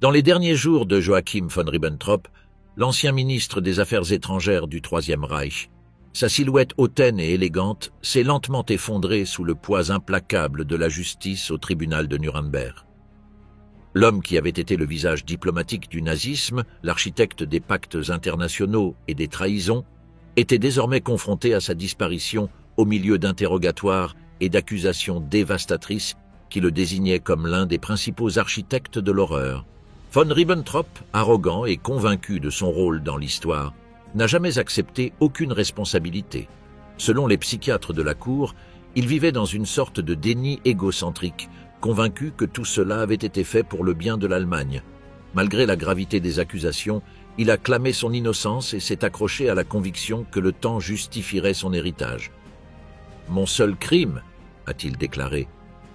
Dans les derniers jours de Joachim von Ribbentrop, l'ancien ministre des Affaires étrangères du Troisième Reich, sa silhouette hautaine et élégante s'est lentement effondrée sous le poids implacable de la justice au tribunal de Nuremberg. L'homme qui avait été le visage diplomatique du nazisme, l'architecte des pactes internationaux et des trahisons, était désormais confronté à sa disparition au milieu d'interrogatoires et d'accusations dévastatrices qui le désignaient comme l'un des principaux architectes de l'horreur. Von Ribbentrop, arrogant et convaincu de son rôle dans l'histoire, n'a jamais accepté aucune responsabilité. Selon les psychiatres de la Cour, il vivait dans une sorte de déni égocentrique, convaincu que tout cela avait été fait pour le bien de l'Allemagne. Malgré la gravité des accusations, il a clamé son innocence et s'est accroché à la conviction que le temps justifierait son héritage. « Mon seul crime, a-t-il déclaré,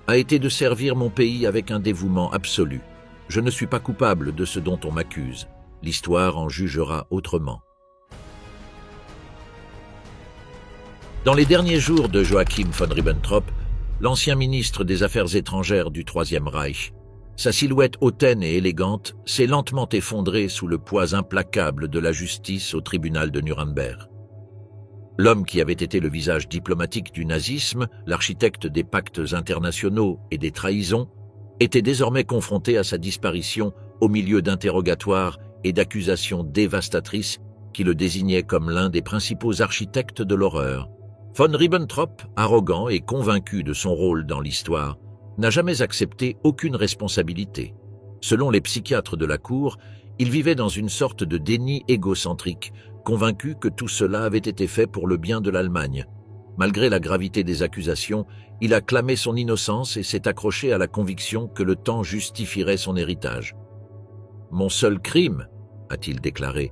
a été de servir mon pays avec un dévouement absolu. Je ne suis pas coupable de ce dont on m'accuse. L'histoire en jugera autrement. » Dans les derniers jours de Joachim von Ribbentrop, l'ancien ministre des Affaires étrangères du Troisième Reich, sa silhouette hautaine et élégante s'est lentement effondrée sous le poids implacable de la justice au tribunal de Nuremberg. L'homme qui avait été le visage diplomatique du nazisme, l'architecte des pactes internationaux et des trahisons, était désormais confronté à sa disparition au milieu d'interrogatoires et d'accusations dévastatrices qui le désignaient comme l'un des principaux architectes de l'horreur. Von Ribbentrop, arrogant et convaincu de son rôle dans l'histoire, n'a jamais accepté aucune responsabilité. Selon les psychiatres de la Cour, il vivait dans une sorte de déni égocentrique, convaincu que tout cela avait été fait pour le bien de l'Allemagne. Malgré la gravité des accusations, il a clamé son innocence et s'est accroché à la conviction que le temps justifierait son héritage. « Mon seul crime, a-t-il déclaré,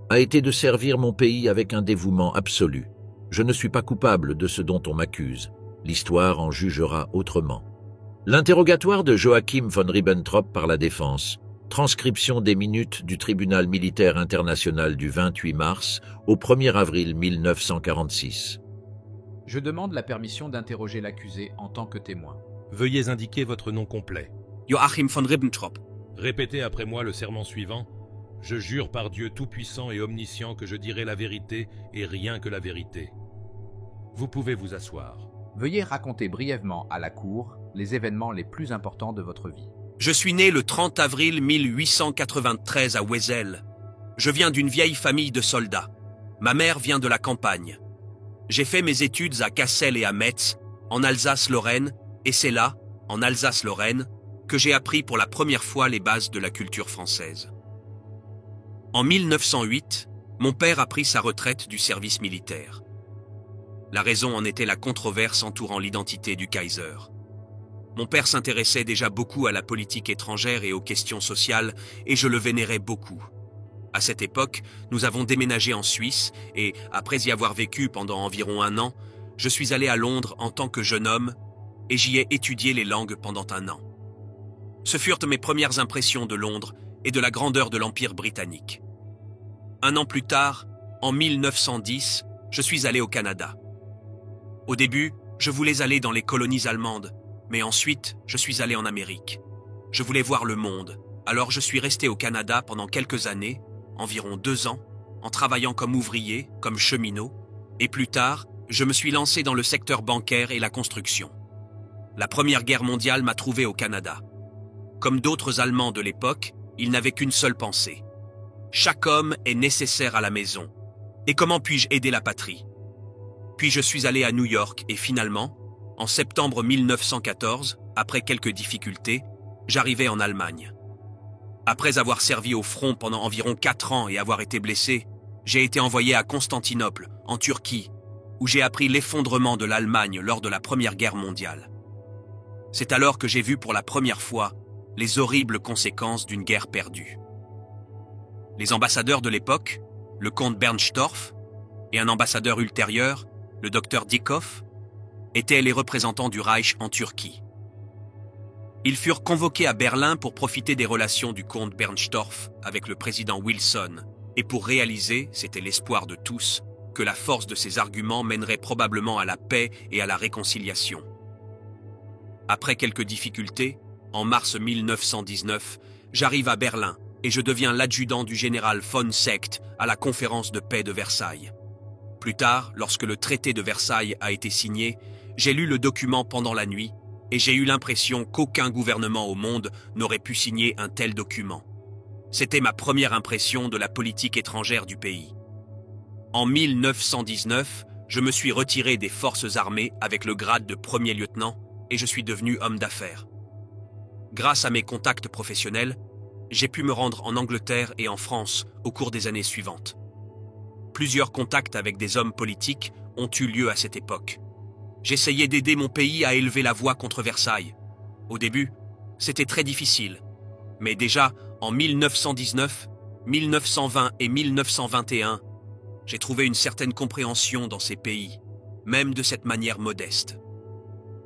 a été de servir mon pays avec un dévouement absolu. Je ne suis pas coupable de ce dont on m'accuse. L'histoire en jugera autrement. » L'interrogatoire de Joachim von Ribbentrop par la défense. Transcription des minutes du tribunal militaire international du 28 mars au 1er avril 1946. Je demande la permission d'interroger l'accusé en tant que témoin. Veuillez indiquer votre nom complet. Joachim von Ribbentrop. Répétez après moi le serment suivant. Je jure par Dieu tout-puissant et omniscient que je dirai la vérité et rien que la vérité. Vous pouvez vous asseoir. Veuillez raconter brièvement à la Cour les événements les plus importants de votre vie. Je suis né le 30 avril 1893 à Wesel. Je viens d'une vieille famille de soldats. Ma mère vient de la campagne. J'ai fait mes études à Cassel et à Metz, en Alsace-Lorraine, et c'est là, en Alsace-Lorraine, que j'ai appris pour la première fois les bases de la culture française. En 1908, mon père a pris sa retraite du service militaire. La raison en était la controverse entourant l'identité du Kaiser. Mon père s'intéressait déjà beaucoup à la politique étrangère et aux questions sociales, et je le vénérais beaucoup. À cette époque, nous avons déménagé en Suisse, et après y avoir vécu pendant environ 1 an, je suis allé à Londres en tant que jeune homme, et j'y ai étudié les langues pendant 1 an. Ce furent mes premières impressions de Londres et de la grandeur de l'Empire britannique. 1 an plus tard, en 1910, je suis allé au Canada. Au début, je voulais aller dans les colonies allemandes, mais ensuite, je suis allé en Amérique. Je voulais voir le monde, alors je suis resté au Canada pendant quelques années, environ 2 ans, en travaillant comme ouvrier, comme cheminot, et plus tard, je me suis lancé dans le secteur bancaire et la construction. La Première Guerre mondiale m'a trouvé au Canada. Comme d'autres Allemands de l'époque, ils n'avaient qu'une seule pensée. Chaque homme est nécessaire à la maison. Et comment puis-je aider la patrie? Puis je suis allé à New York et finalement, en septembre 1914, après quelques difficultés, j'arrivai en Allemagne. Après avoir servi au front pendant environ 4 ans et avoir été blessé, j'ai été envoyé à Constantinople, en Turquie, où j'ai appris l'effondrement de l'Allemagne lors de la Première Guerre mondiale. C'est alors que j'ai vu pour la première fois les horribles conséquences d'une guerre perdue. Les ambassadeurs de l'époque, le comte Bernstorff, et un ambassadeur ultérieur, le docteur Dieckhoff, étaient les représentants du Reich en Turquie. Ils furent convoqués à Berlin pour profiter des relations du comte Bernstorff avec le président Wilson et pour réaliser, c'était l'espoir de tous, que la force de ces arguments mènerait probablement à la paix et à la réconciliation. Après quelques difficultés, en mars 1919, j'arrive à Berlin et je deviens l'adjudant du général von Seeckt à la conférence de paix de Versailles. Plus tard, lorsque le traité de Versailles a été signé, j'ai lu le document pendant la nuit et j'ai eu l'impression qu'aucun gouvernement au monde n'aurait pu signer un tel document. C'était ma première impression de la politique étrangère du pays. En 1919, je me suis retiré des forces armées avec le grade de premier lieutenant et je suis devenu homme d'affaires. Grâce à mes contacts professionnels, j'ai pu me rendre en Angleterre et en France au cours des années suivantes. Plusieurs contacts avec des hommes politiques ont eu lieu à cette époque. J'essayais d'aider mon pays à élever la voix contre Versailles. Au début, c'était très difficile. Mais déjà, en 1919, 1920 et 1921, j'ai trouvé une certaine compréhension dans ces pays, même de cette manière modeste.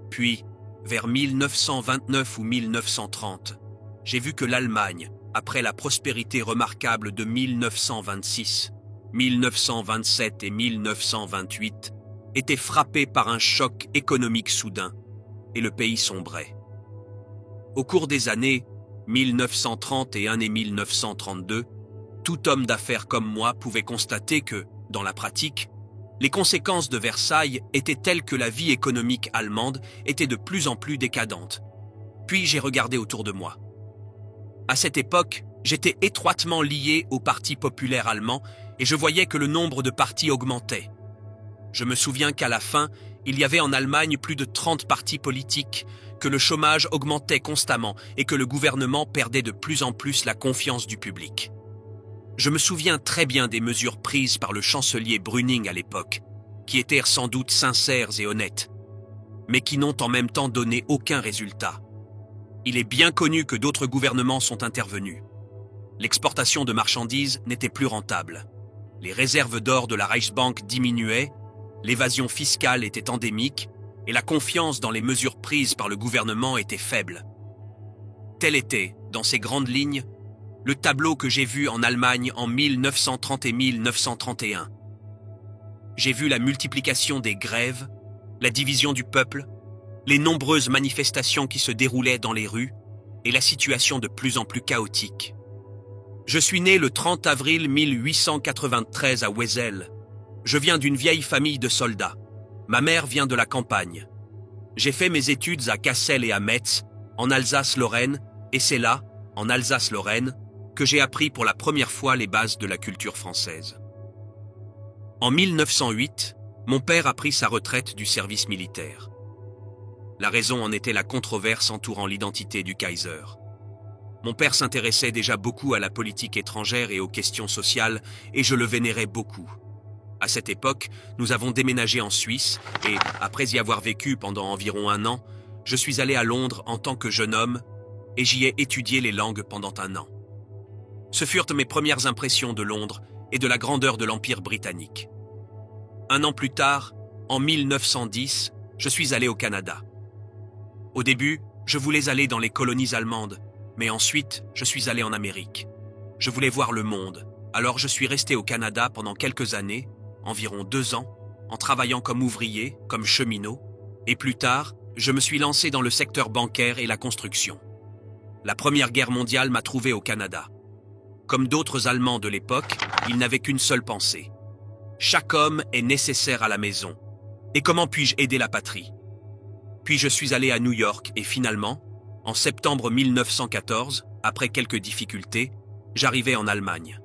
Puis, vers 1929 ou 1930, j'ai vu que l'Allemagne, après la prospérité remarquable de 1926, 1927 et 1928, était frappée par un choc économique soudain, et le pays sombrait. Au cours des années 1931 et 1932, tout homme d'affaires comme moi pouvait constater que, dans la pratique, les conséquences de Versailles étaient telles que la vie économique allemande était de plus en plus décadente. Puis j'ai regardé autour de moi. À cette époque, j'étais étroitement lié au Parti populaire allemand et je voyais que le nombre de partis augmentait. Je me souviens qu'à la fin, il y avait en Allemagne plus de 30 partis politiques, que le chômage augmentait constamment et que le gouvernement perdait de plus en plus la confiance du public. Je me souviens très bien des mesures prises par le chancelier Brüning à l'époque, qui étaient sans doute sincères et honnêtes, mais qui n'ont en même temps donné aucun résultat. Il est bien connu que d'autres gouvernements sont intervenus. L'exportation de marchandises n'était plus rentable. Les réserves d'or de la Reichsbank diminuaient, l'évasion fiscale était endémique et la confiance dans les mesures prises par le gouvernement était faible. Tel était, dans ces grandes lignes, le tableau que j'ai vu en Allemagne en 1930 et 1931. J'ai vu la multiplication des grèves, la division du peuple, les nombreuses manifestations qui se déroulaient dans les rues et la situation de plus en plus chaotique. Je suis né le 30 avril 1893 à Wesel. Je viens d'une vieille famille de soldats. Ma mère vient de la campagne. J'ai fait mes études à Cassel et à Metz, en Alsace-Lorraine, et c'est là, en Alsace-Lorraine, que j'ai appris pour la première fois les bases de la culture française. En 1908, mon père a pris sa retraite du service militaire. La raison en était la controverse entourant l'identité du Kaiser. Mon père s'intéressait déjà beaucoup à la politique étrangère et aux questions sociales, et je le vénérais beaucoup. À cette époque, nous avons déménagé en Suisse, et, après y avoir vécu pendant environ 1 an, je suis allé à Londres en tant que jeune homme, et j'y ai étudié les langues pendant 1 an. Ce furent mes premières impressions de Londres et de la grandeur de l'Empire britannique. 1 an plus tard, en 1910, je suis allé au Canada. Au début, je voulais aller dans les colonies allemandes, mais ensuite, je suis allé en Amérique. Je voulais voir le monde, alors je suis resté au Canada pendant quelques années, environ 2 ans, en travaillant comme ouvrier, comme cheminot, et plus tard, je me suis lancé dans le secteur bancaire et la construction. La Première Guerre mondiale m'a trouvé au Canada. Comme d'autres Allemands de l'époque, ils n'avaient qu'une seule pensée. Chaque homme est nécessaire à la maison. Et comment puis-je aider la patrie ? Puis je suis allé à New York et finalement, en septembre 1914, après quelques difficultés, j'arrivai en Allemagne.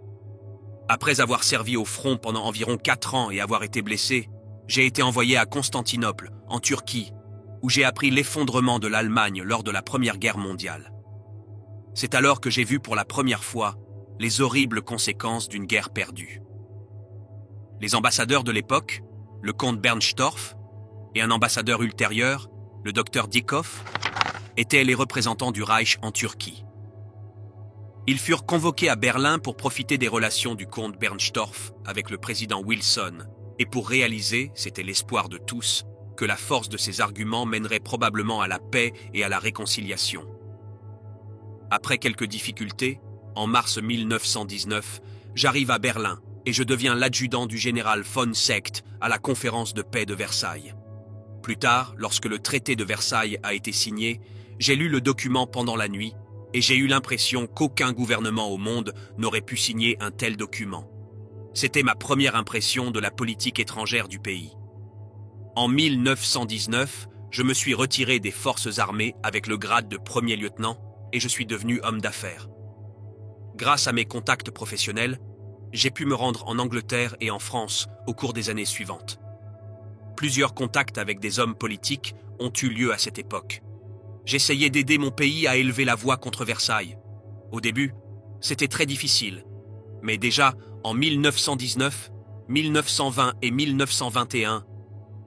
Après avoir servi au front pendant environ 4 ans et avoir été blessé, j'ai été envoyé à Constantinople, en Turquie, où j'ai appris l'effondrement de l'Allemagne lors de la Première Guerre mondiale. C'est alors que j'ai vu pour la première fois les horribles conséquences d'une guerre perdue. Les ambassadeurs de l'époque, le comte Bernstorff, et un ambassadeur ultérieur, le docteur Dieckhoff, étaient les représentants du Reich en Turquie. Ils furent convoqués à Berlin pour profiter des relations du comte Bernstorff avec le président Wilson et pour réaliser, c'était l'espoir de tous, que la force de ses arguments mènerait probablement à la paix et à la réconciliation. Après quelques difficultés, en mars 1919, j'arrive à Berlin et je deviens l'adjudant du général von Seeckt à la conférence de paix de Versailles. Plus tard, lorsque le traité de Versailles a été signé, j'ai lu le document pendant la nuit et j'ai eu l'impression qu'aucun gouvernement au monde n'aurait pu signer un tel document. C'était ma première impression de la politique étrangère du pays. En 1919, je me suis retiré des forces armées avec le grade de premier lieutenant et je suis devenu homme d'affaires. Grâce à mes contacts professionnels, j'ai pu me rendre en Angleterre et en France au cours des années suivantes. Plusieurs contacts avec des hommes politiques ont eu lieu à cette époque. J'essayais d'aider mon pays à élever la voix contre Versailles. Au début, c'était très difficile. Mais déjà, en 1919, 1920 et 1921,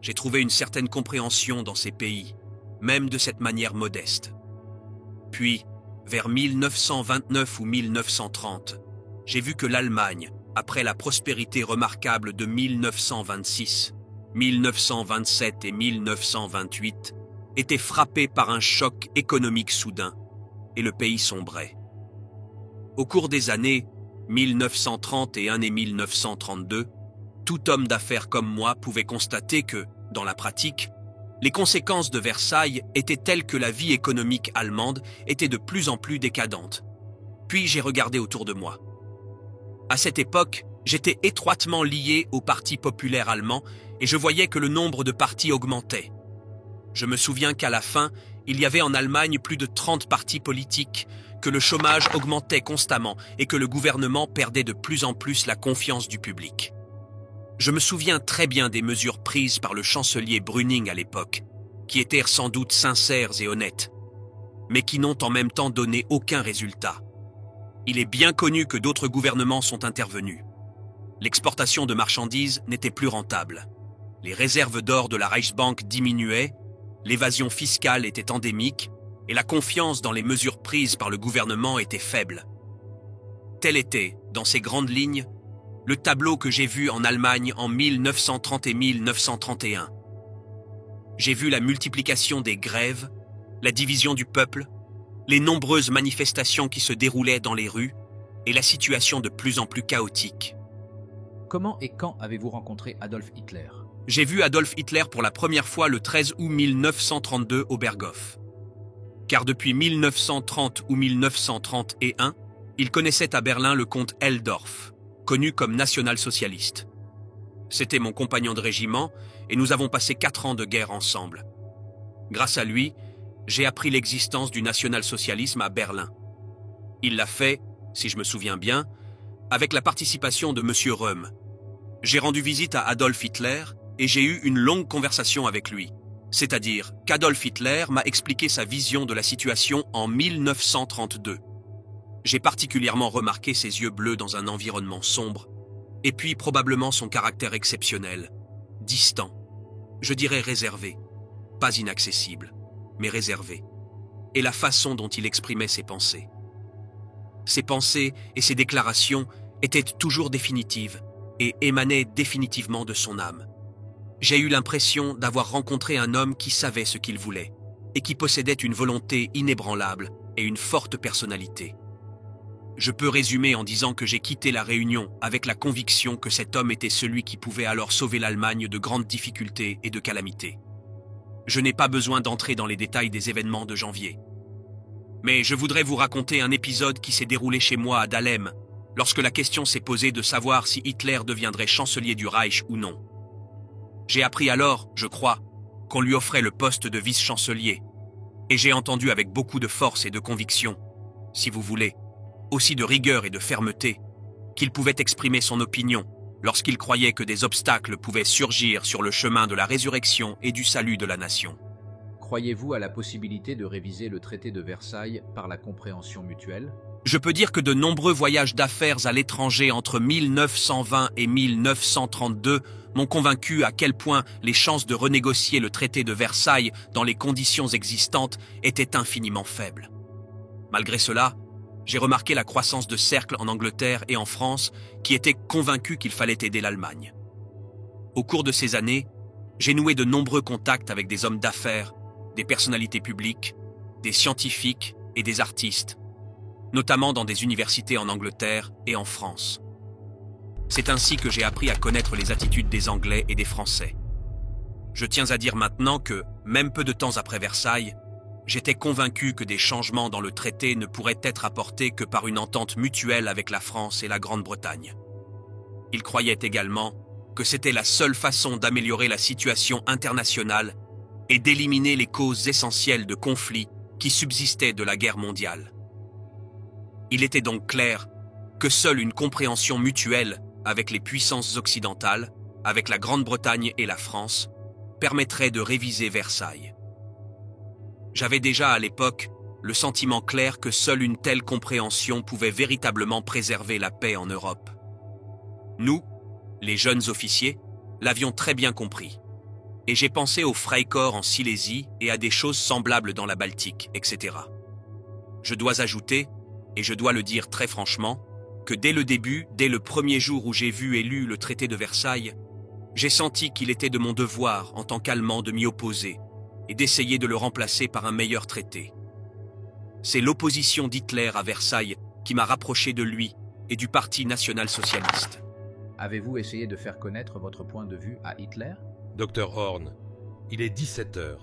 j'ai trouvé une certaine compréhension dans ces pays, même de cette manière modeste. Puis, vers 1929 ou 1930, j'ai vu que l'Allemagne, après la prospérité remarquable de 1926, 1927 et 1928, était frappée par un choc économique soudain, et le pays sombrait. Au cours des années 1931 et 1932, tout homme d'affaires comme moi pouvait constater que, dans la pratique, les conséquences de Versailles étaient telles que la vie économique allemande était de plus en plus décadente. Puis j'ai regardé autour de moi. À cette époque, j'étais étroitement lié au Parti populaire allemand et je voyais que le nombre de partis augmentait. Je me souviens qu'à la fin, il y avait en Allemagne plus de 30 partis politiques, que le chômage augmentait constamment et que le gouvernement perdait de plus en plus la confiance du public. Je me souviens très bien des mesures prises par le chancelier Brüning à l'époque, qui étaient sans doute sincères et honnêtes, mais qui n'ont en même temps donné aucun résultat. Il est bien connu que d'autres gouvernements sont intervenus. L'exportation de marchandises n'était plus rentable. Les réserves d'or de la Reichsbank diminuaient, l'évasion fiscale était endémique et la confiance dans les mesures prises par le gouvernement était faible. Tel était, dans ces grandes lignes, le tableau que j'ai vu en Allemagne en 1930 et 1931. J'ai vu la multiplication des grèves, la division du peuple, les nombreuses manifestations qui se déroulaient dans les rues et la situation de plus en plus chaotique. Comment et quand avez-vous rencontré Adolf Hitler ? J'ai vu Adolf Hitler pour la première fois le 13 août 1932 au Berghof. Car depuis 1930 ou 1931, il connaissait à Berlin le comte Helldorf, connu comme national-socialiste. C'était mon compagnon de régiment et nous avons passé 4 ans de guerre ensemble. Grâce à lui, j'ai appris l'existence du national-socialisme à Berlin. Il l'a fait, si je me souviens bien, avec la participation de M. Röhm. J'ai rendu visite à Adolf Hitler et j'ai eu une longue conversation avec lui. C'est-à-dire qu'Adolf Hitler m'a expliqué sa vision de la situation en 1932. J'ai particulièrement remarqué ses yeux bleus dans un environnement sombre, et puis probablement son caractère exceptionnel, distant, je dirais réservé, pas inaccessible, mais réservé, et la façon dont il exprimait ses pensées. Ses pensées et ses déclarations étaient toujours définitives et émanaient définitivement de son âme. J'ai eu l'impression d'avoir rencontré un homme qui savait ce qu'il voulait et qui possédait une volonté inébranlable et une forte personnalité. Je peux résumer en disant que j'ai quitté la Réunion avec la conviction que cet homme était celui qui pouvait alors sauver l'Allemagne de grandes difficultés et de calamités. Je n'ai pas besoin d'entrer dans les détails des événements de janvier. Mais je voudrais vous raconter un épisode qui s'est déroulé chez moi à Dahlem, lorsque la question s'est posée de savoir si Hitler deviendrait chancelier du Reich ou non. J'ai appris alors, je crois, qu'on lui offrait le poste de vice-chancelier, et j'ai entendu avec beaucoup de force et de conviction, si vous voulez, aussi de rigueur et de fermeté, qu'il pouvait exprimer son opinion lorsqu'il croyait que des obstacles pouvaient surgir sur le chemin de la résurrection et du salut de la nation. Croyez-vous à la possibilité de réviser le traité de Versailles par la compréhension mutuelle ? Je peux dire que de nombreux voyages d'affaires à l'étranger entre 1920 et 1932 m'ont convaincu à quel point les chances de renégocier le traité de Versailles dans les conditions existantes étaient infiniment faibles. Malgré cela, j'ai remarqué la croissance de cercles en Angleterre et en France qui étaient convaincus qu'il fallait aider l'Allemagne. Au cours de ces années, j'ai noué de nombreux contacts avec des hommes d'affaires, des personnalités publiques, des scientifiques et des artistes, notamment dans des universités en Angleterre et en France. C'est ainsi que j'ai appris à connaître les attitudes des Anglais et des Français. Je tiens à dire maintenant que, même peu de temps après Versailles, J'étais convaincu que des changements dans le traité ne pourraient être apportés que par une entente mutuelle avec la France et la Grande-Bretagne. Il croyait également que c'était la seule façon d'améliorer la situation internationale et d'éliminer les causes essentielles de conflits qui subsistaient de la guerre mondiale. Il était donc clair que seule une compréhension mutuelle avec les puissances occidentales, avec la Grande-Bretagne et la France, permettrait de réviser Versailles. J'avais déjà à l'époque le sentiment clair que seule une telle compréhension pouvait véritablement préserver la paix en Europe. Nous, les jeunes officiers, l'avions très bien compris. Et j'ai pensé au Freikorps en Silésie et à des choses semblables dans la Baltique, etc. Je dois ajouter, et je dois le dire très franchement, que dès le début, dès le premier jour où j'ai vu et lu le traité de Versailles, j'ai senti qu'il était de mon devoir en tant qu'Allemand de m'y opposer et d'essayer de le remplacer par un meilleur traité. C'est l'opposition d'Hitler à Versailles qui m'a rapproché de lui et du Parti national-socialiste. Avez-vous essayé de faire connaître votre point de vue à Hitler? Docteur Horn, il est 17 h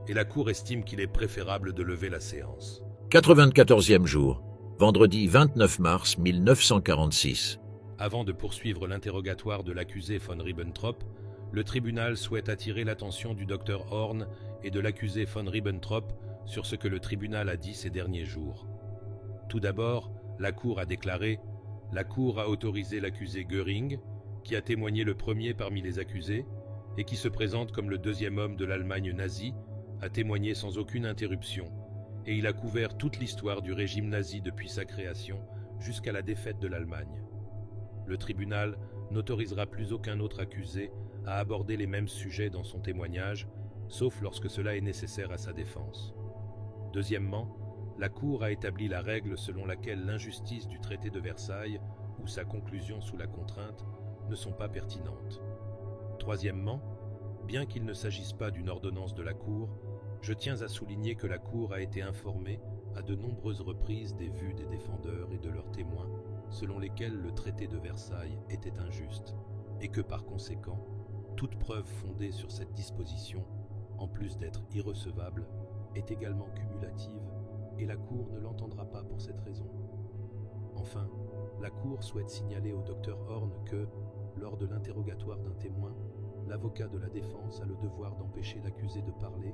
et la Cour estime qu'il est préférable de lever la séance. 94e jour, vendredi 29 mars 1946. Avant de poursuivre l'interrogatoire de l'accusé von Ribbentrop, le tribunal souhaite attirer l'attention du docteur Horn et de l'accusé von Ribbentrop sur ce que le tribunal a dit ces derniers jours. Tout d'abord, la Cour a déclaré « La Cour a autorisé l'accusé Göring, qui a témoigné le premier parmi les accusés, et qui se présente comme le deuxième homme de l'Allemagne nazie, a témoigné sans aucune interruption, et il a couvert toute l'histoire du régime nazi depuis sa création jusqu'à la défaite de l'Allemagne. Le tribunal n'autorisera plus aucun autre accusé à aborder les mêmes sujets dans son témoignage, sauf lorsque cela est nécessaire à sa défense. Deuxièmement, la Cour a établi la règle selon laquelle l'injustice du traité de Versailles ou sa conclusion sous la contrainte ne sont pas pertinentes. Troisièmement, bien qu'il ne s'agisse pas d'une ordonnance de la Cour, je tiens à souligner que la Cour a été informée à de nombreuses reprises des vues des défendeurs et de leurs témoins selon lesquels le traité de Versailles était injuste, et que par conséquent, toute preuve fondée sur cette disposition, en plus d'être irrecevable, est également cumulative, et la Cour ne l'entendra pas pour cette raison. Enfin, la Cour souhaite signaler au docteur Horn que, lors de l'interrogatoire d'un témoin, l'avocat de la défense a le devoir d'empêcher l'accusé de parler,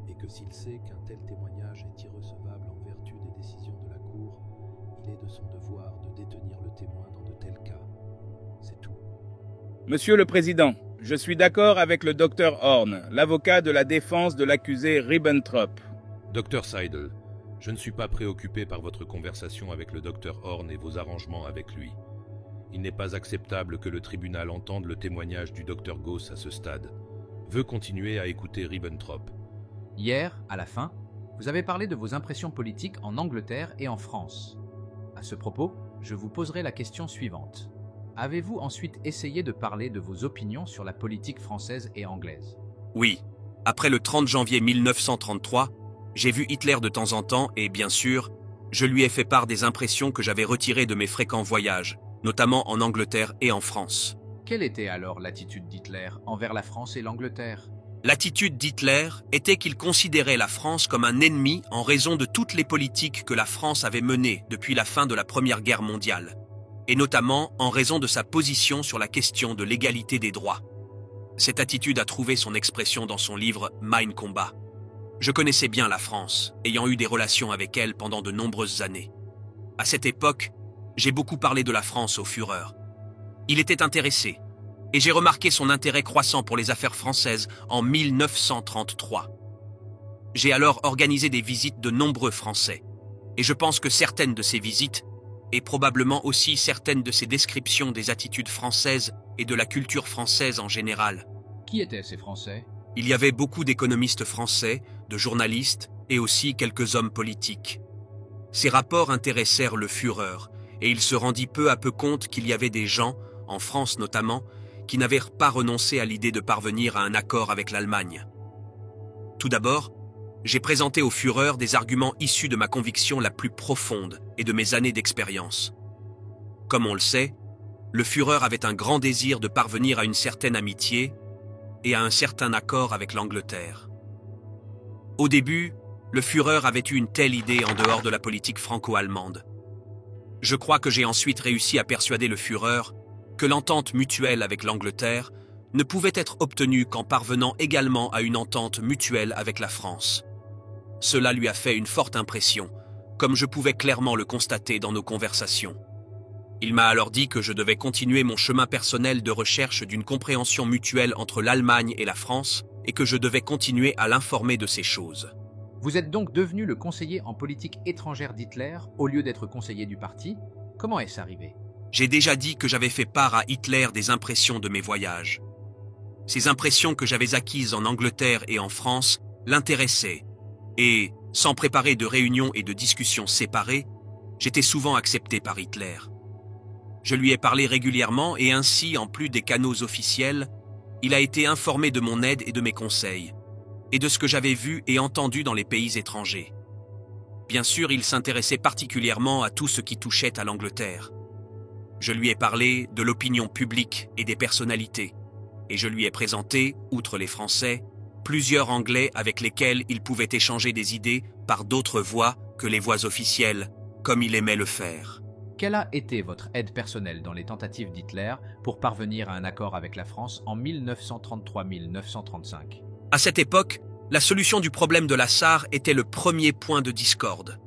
et que s'il sait qu'un tel témoignage est irrecevable en vertu des décisions de la Cour, il est de son devoir de détenir le témoin dans de tels cas. C'est tout. Monsieur le Président, je suis d'accord avec le docteur Horn, l'avocat de la défense de l'accusé Ribbentrop. Docteur Seidel, je ne suis pas préoccupé par votre conversation avec le docteur Horn et vos arrangements avec lui. Il n'est pas acceptable que le tribunal entende le témoignage du docteur Gauss à ce stade. Veux continuer à écouter Ribbentrop. Hier, à la fin, vous avez parlé de vos impressions politiques en Angleterre et en France. À ce propos, je vous poserai la question suivante. Avez-vous ensuite essayé de parler de vos opinions sur la politique française et anglaise? Oui, après le 30 janvier 1933, j'ai vu Hitler de temps en temps et, bien sûr, je lui ai fait part des impressions que j'avais retirées de mes fréquents voyages, notamment en Angleterre et en France. Quelle était alors l'attitude d'Hitler envers la France et l'Angleterre? L'attitude d'Hitler était qu'il considérait la France comme un ennemi en raison de toutes les politiques que la France avait menées depuis la fin de la Première Guerre mondiale, et notamment en raison de sa position sur la question de l'égalité des droits. Cette attitude a trouvé son expression dans son livre « Mein Combat ». Je connaissais bien la France, ayant eu des relations avec elle pendant de nombreuses années. À cette époque, j'ai beaucoup parlé de la France au Führer. Il était intéressé, et j'ai remarqué son intérêt croissant pour les affaires françaises en 1933. J'ai alors organisé des visites de nombreux Français, et je pense que certaines de ces visites, et probablement aussi certaines de ces descriptions des attitudes françaises et de la culture française en général. Qui étaient ces Français? Il y avait beaucoup d'économistes français, de journalistes et aussi quelques hommes politiques. Ces rapports intéressèrent le Führer, et il se rendit peu à peu compte qu'il y avait des gens, en France notamment, qui n'avaient pas renoncé à l'idée de parvenir à un accord avec l'Allemagne. Tout d'abord, j'ai présenté au Führer des arguments issus de ma conviction la plus profonde et de mes années d'expérience. Comme on le sait, le Führer avait un grand désir de parvenir à une certaine amitié et à un certain accord avec l'Angleterre. Au début, Le Führer avait eu une telle idée en dehors de la politique franco-allemande. Je crois que j'ai ensuite réussi à persuader le Führer que l'entente mutuelle avec l'Angleterre ne pouvait être obtenue qu'en parvenant également à une entente mutuelle avec la France. Cela lui a fait une forte impression, comme je pouvais clairement le constater dans nos conversations. Il m'a alors dit que je devais continuer mon chemin personnel de recherche d'une compréhension mutuelle entre l'Allemagne et la France et que je devais continuer à l'informer de ces choses. Vous êtes donc devenu le conseiller en politique étrangère d'Hitler au lieu d'être conseiller du parti. Comment est-ce arrivé? J'ai déjà dit que j'avais fait part à Hitler des impressions de mes voyages. Ces impressions que j'avais acquises en Angleterre et en France l'intéressaient, et, sans préparer de réunions et de discussions séparées, j'étais souvent accepté par Hitler. Je lui ai parlé régulièrement et ainsi, en plus des canaux officiels, il a été informé de mon aide et de mes conseils, et de ce que j'avais vu et entendu dans les pays étrangers. Bien sûr, il s'intéressait particulièrement à tout ce qui touchait à l'Angleterre. Je lui ai parlé de l'opinion publique et des personnalités, et je lui ai présenté, outre les Français, plusieurs Anglais avec lesquels il pouvait échanger des idées par d'autres voies que les voies officielles, comme il aimait le faire. Quelle a été votre aide personnelle dans les tentatives d'Hitler pour parvenir à un accord avec la France en 1933-1935? À cette époque, la solution du problème de la Sarre était le premier point de discorde.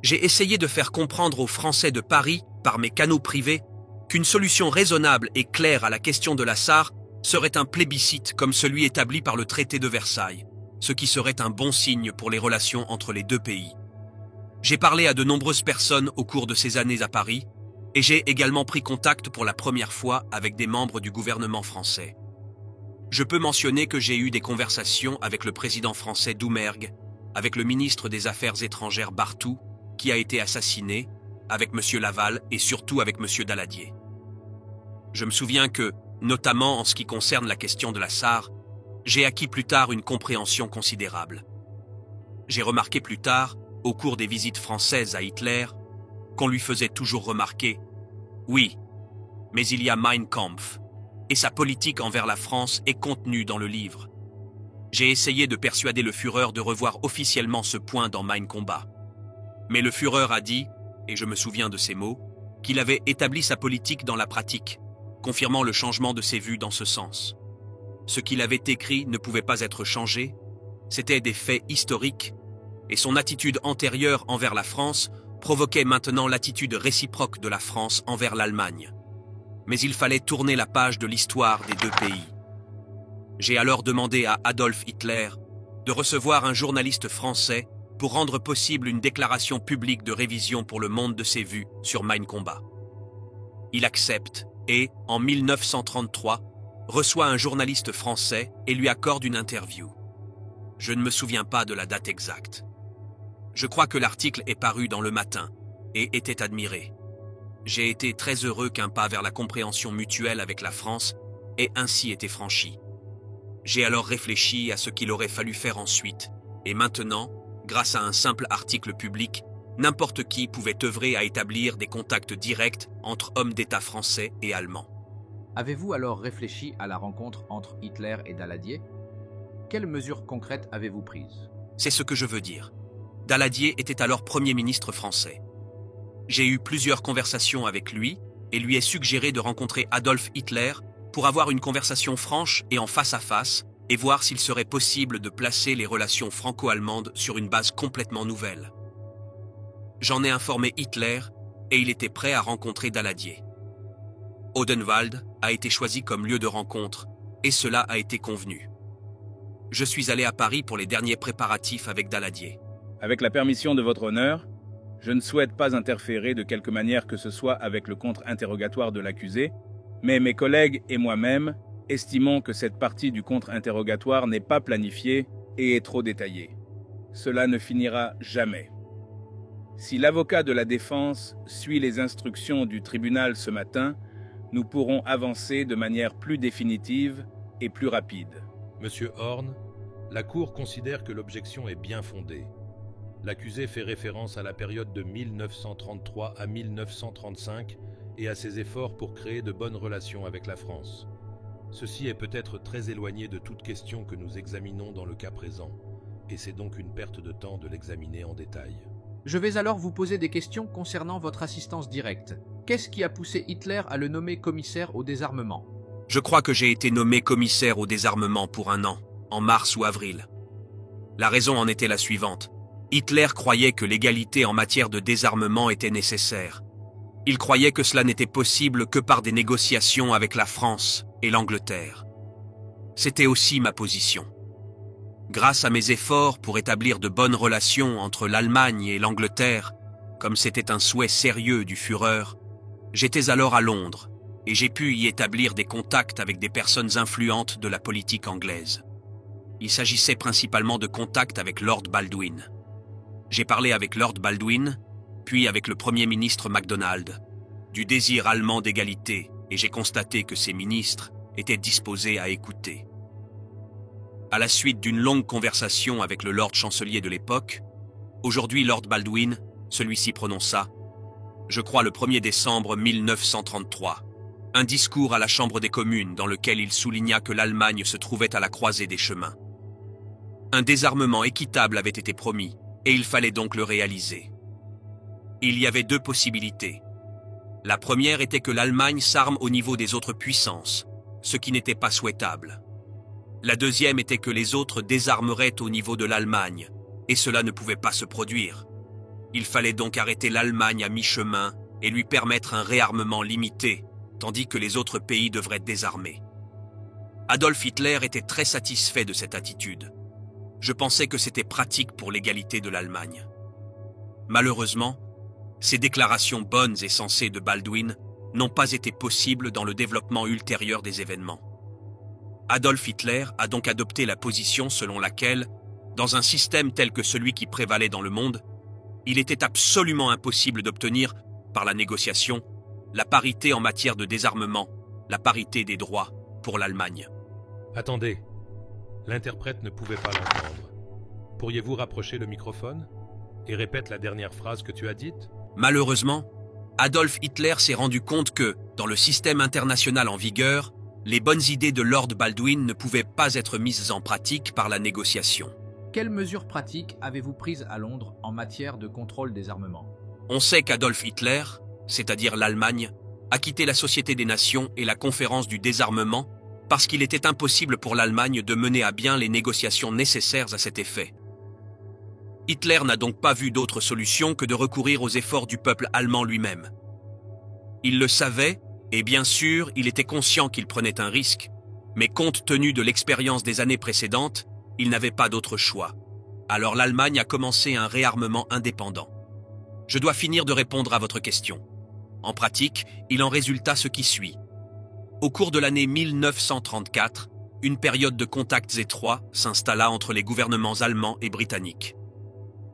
J'ai essayé de faire comprendre aux Français de Paris, par mes canaux privés, qu'une solution raisonnable et claire à la question de la Sarre serait un plébiscite comme celui établi par le traité de Versailles, ce qui serait un bon signe pour les relations entre les deux pays. J'ai parlé à de nombreuses personnes au cours de ces années à Paris, et j'ai également pris contact pour la première fois avec des membres du gouvernement français. Je peux mentionner que j'ai eu des conversations avec le président français Doumergue, avec le ministre des Affaires étrangères Barthou, qui a été assassiné, avec M. Laval et surtout avec M. Daladier. Je me souviens que, notamment en ce qui concerne la question de la Sarre, j'ai acquis plus tard une compréhension considérable. J'ai remarqué plus tard, au cours des visites françaises à Hitler, qu'on lui faisait toujours remarquer « Oui, mais il y a Mein Kampf, et sa politique envers la France est contenue dans le livre. » J'ai essayé de persuader le Führer de revoir officiellement ce point dans Mein Combat. Mais le Führer a dit, et je me souviens de ces mots, qu'il avait établi sa politique dans la pratique, confirmant le changement de ses vues dans ce sens. Ce qu'il avait écrit ne pouvait pas être changé, c'étaient des faits historiques, et son attitude antérieure envers la France provoquait maintenant l'attitude réciproque de la France envers l'Allemagne. Mais il fallait tourner la page de l'histoire des deux pays. J'ai alors demandé à Adolf Hitler de recevoir un journaliste français pour rendre possible une déclaration publique de révision pour le monde de ses vues sur Mein Combat. Il accepte et, en 1933, reçoit un journaliste français et lui accorde une interview. Je ne me souviens pas de la date exacte. Je crois que l'article est paru dans Le Matin et était admiré. J'ai été très heureux qu'un pas vers la compréhension mutuelle avec la France ait ainsi été franchi. J'ai alors réfléchi à ce qu'il aurait fallu faire ensuite, et maintenant, grâce à un simple article public, n'importe qui pouvait œuvrer à établir des contacts directs entre hommes d'État français et allemands. Avez-vous alors réfléchi à la rencontre entre Hitler et Daladier? Quelles mesures concrètes avez-vous prises? C'est ce que je veux dire. Daladier était alors Premier ministre français. J'ai eu plusieurs conversations avec lui et lui ai suggéré de rencontrer Adolf Hitler pour avoir une conversation franche et en face à face et voir s'il serait possible de placer les relations franco-allemandes sur une base complètement nouvelle. J'en ai informé Hitler et il était prêt à rencontrer Daladier. Odenwald a été choisi comme lieu de rencontre et cela a été convenu. Je suis allé à Paris pour les derniers préparatifs avec Daladier. Avec la permission de votre honneur, je ne souhaite pas interférer de quelque manière que ce soit avec le contre-interrogatoire de l'accusé, mais mes collègues et moi-même estimons que cette partie du contre-interrogatoire n'est pas planifiée et est trop détaillée. Cela ne finira jamais. Si l'avocat de la défense suit les instructions du tribunal ce matin, nous pourrons avancer de manière plus définitive et plus rapide. Monsieur Horn, la Cour considère que l'objection est bien fondée. L'accusé fait référence à la période de 1933 à 1935 et à ses efforts pour créer de bonnes relations avec la France. Ceci est peut-être très éloigné de toute question que nous examinons dans le cas présent, et c'est donc une perte de temps de l'examiner en détail. Je vais alors vous poser des questions concernant votre assistance directe. Qu'est-ce qui a poussé Hitler à le nommer commissaire au désarmement? Je crois que j'ai été nommé commissaire au désarmement pour 1 an, en mars ou avril. La raison en était la suivante. Hitler croyait que l'égalité en matière de désarmement était nécessaire. Il croyait que cela n'était possible que par des négociations avec la France et l'Angleterre. C'était aussi ma position. Grâce à mes efforts pour établir de bonnes relations entre l'Allemagne et l'Angleterre, comme c'était un souhait sérieux du Führer, j'étais alors à Londres et j'ai pu y établir des contacts avec des personnes influentes de la politique anglaise. Il s'agissait principalement de contacts avec Lord Baldwin. J'ai parlé avec Lord Baldwin, puis avec le Premier ministre MacDonald, du désir allemand d'égalité, et j'ai constaté que ces ministres étaient disposés à écouter. À la suite d'une longue conversation avec le Lord Chancelier de l'époque, aujourd'hui Lord Baldwin, celui-ci prononça, je crois le 1er décembre 1933, un discours à la Chambre des communes dans lequel il souligna que l'Allemagne se trouvait à la croisée des chemins. Un désarmement équitable avait été promis, et il fallait donc le réaliser. Il y avait 2 possibilités. La première était que l'Allemagne s'arme au niveau des autres puissances, ce qui n'était pas souhaitable. La deuxième était que les autres désarmeraient au niveau de l'Allemagne, et cela ne pouvait pas se produire. Il fallait donc arrêter l'Allemagne à mi-chemin et lui permettre un réarmement limité, tandis que les autres pays devraient désarmer. Adolf Hitler était très satisfait de cette attitude. Je pensais que c'était pratique pour l'égalité de l'Allemagne. Malheureusement, ces déclarations bonnes et sensées de Baldwin n'ont pas été possibles dans le développement ultérieur des événements. Adolf Hitler a donc adopté la position selon laquelle, dans un système tel que celui qui prévalait dans le monde, il était absolument impossible d'obtenir, par la négociation, la parité en matière de désarmement, la parité des droits pour l'Allemagne. Attendez, l'interprète ne pouvait pas l'entendre. Pourriez-vous rapprocher le microphone et répète la dernière phrase que tu as dite? Malheureusement, Adolf Hitler s'est rendu compte que, dans le système international en vigueur, les bonnes idées de Lord Baldwin ne pouvaient pas être mises en pratique par la négociation. Quelles mesures pratiques avez-vous prises à Londres en matière de contrôle des armements? On sait qu'Adolf Hitler, c'est-à-dire l'Allemagne, a quitté la Société des Nations et la Conférence du désarmement parce qu'il était impossible pour l'Allemagne de mener à bien les négociations nécessaires à cet effet. Hitler n'a donc pas vu d'autre solution que de recourir aux efforts du peuple allemand lui-même. Il le savait, et bien sûr, il était conscient qu'il prenait un risque, mais compte tenu de l'expérience des années précédentes, il n'avait pas d'autre choix. Alors l'Allemagne a commencé un réarmement indépendant. Je dois finir de répondre à votre question. En pratique, il en résulta ce qui suit. Au cours de l'année 1934, une période de contacts étroits s'installa entre les gouvernements allemands et britanniques.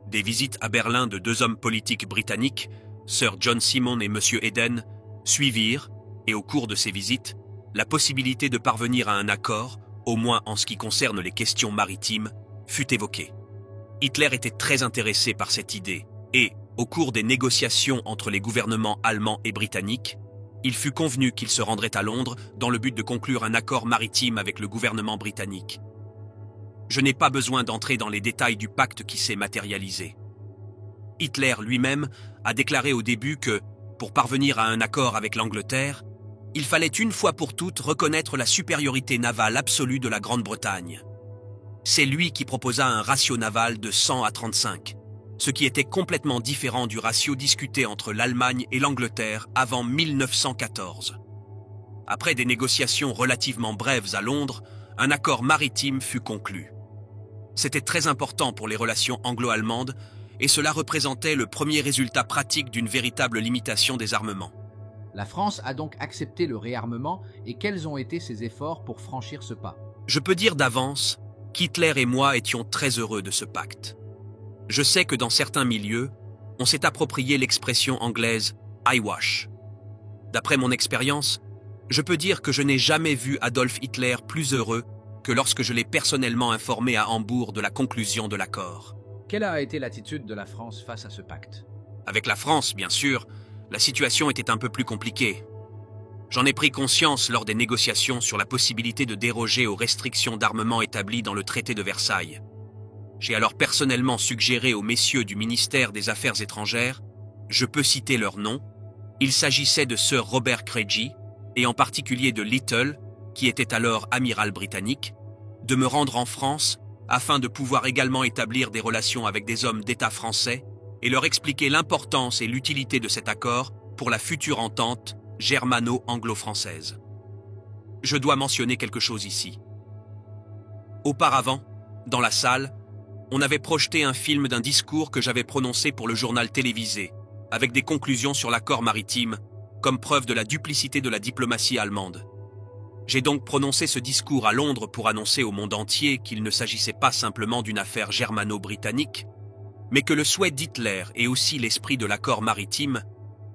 Des visites à Berlin de 2 hommes politiques britanniques, Sir John Simon et M. Eden, suivirent, et au cours de ces visites, la possibilité de parvenir à un accord, au moins en ce qui concerne les questions maritimes, fut évoquée. Hitler était très intéressé par cette idée, et, au cours des négociations entre les gouvernements allemands et britanniques, il fut convenu qu'il se rendrait à Londres dans le but de conclure un accord maritime avec le gouvernement britannique. Je n'ai pas besoin d'entrer dans les détails du pacte qui s'est matérialisé. Hitler lui-même a déclaré au début que, pour parvenir à un accord avec l'Angleterre, il fallait une fois pour toutes reconnaître la supériorité navale absolue de la Grande-Bretagne. C'est lui qui proposa un ratio naval de 100 à 35, ce qui était complètement différent du ratio discuté entre l'Allemagne et l'Angleterre avant 1914. Après des négociations relativement brèves à Londres, un accord maritime fut conclu. C'était très important pour les relations anglo-allemandes et cela représentait le premier résultat pratique d'une véritable limitation des armements. La France a donc accepté le réarmement et quels ont été ses efforts pour franchir ce pas? Je peux dire d'avance qu'Hitler et moi étions très heureux de ce pacte. Je sais que dans certains milieux, on s'est approprié l'expression anglaise « eyewash ». D'après mon expérience, je peux dire que je n'ai jamais vu Adolf Hitler plus heureux que lorsque je l'ai personnellement informé à Hambourg de la conclusion de l'accord. Quelle a été l'attitude de la France face à ce pacte? Avec la France, bien sûr, la situation était un peu plus compliquée. J'en ai pris conscience lors des négociations sur la possibilité de déroger aux restrictions d'armement établies dans le traité de Versailles. J'ai alors personnellement suggéré aux messieurs du ministère des Affaires étrangères, je peux citer leur nom, il s'agissait de Sir Robert Craigie, et en particulier de Little, qui était alors amiral britannique, de me rendre en France afin de pouvoir également établir des relations avec des hommes d'État français et leur expliquer l'importance et l'utilité de cet accord pour la future entente germano-anglo-française. Je dois mentionner quelque chose ici. Auparavant, dans la salle, on avait projeté un film d'un discours que j'avais prononcé pour le journal télévisé, avec des conclusions sur l'accord maritime, comme preuve de la duplicité de la diplomatie allemande. J'ai donc prononcé ce discours à Londres pour annoncer au monde entier qu'il ne s'agissait pas simplement d'une affaire germano-britannique, mais que le souhait d'Hitler et aussi l'esprit de l'accord maritime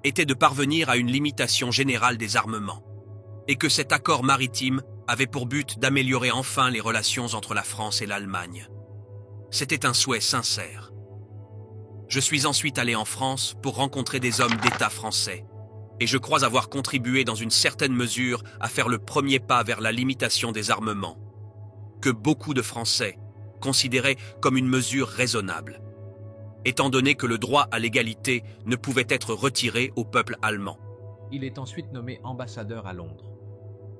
était de parvenir à une limitation générale des armements, et que cet accord maritime avait pour but d'améliorer enfin les relations entre la France et l'Allemagne. C'était un souhait sincère. Je suis ensuite allé en France pour rencontrer des hommes d'État français, et je crois avoir contribué dans une certaine mesure à faire le premier pas vers la limitation des armements, que beaucoup de Français considéraient comme une mesure raisonnable, étant donné que le droit à l'égalité ne pouvait être retiré au peuple allemand. Il est ensuite nommé ambassadeur à Londres.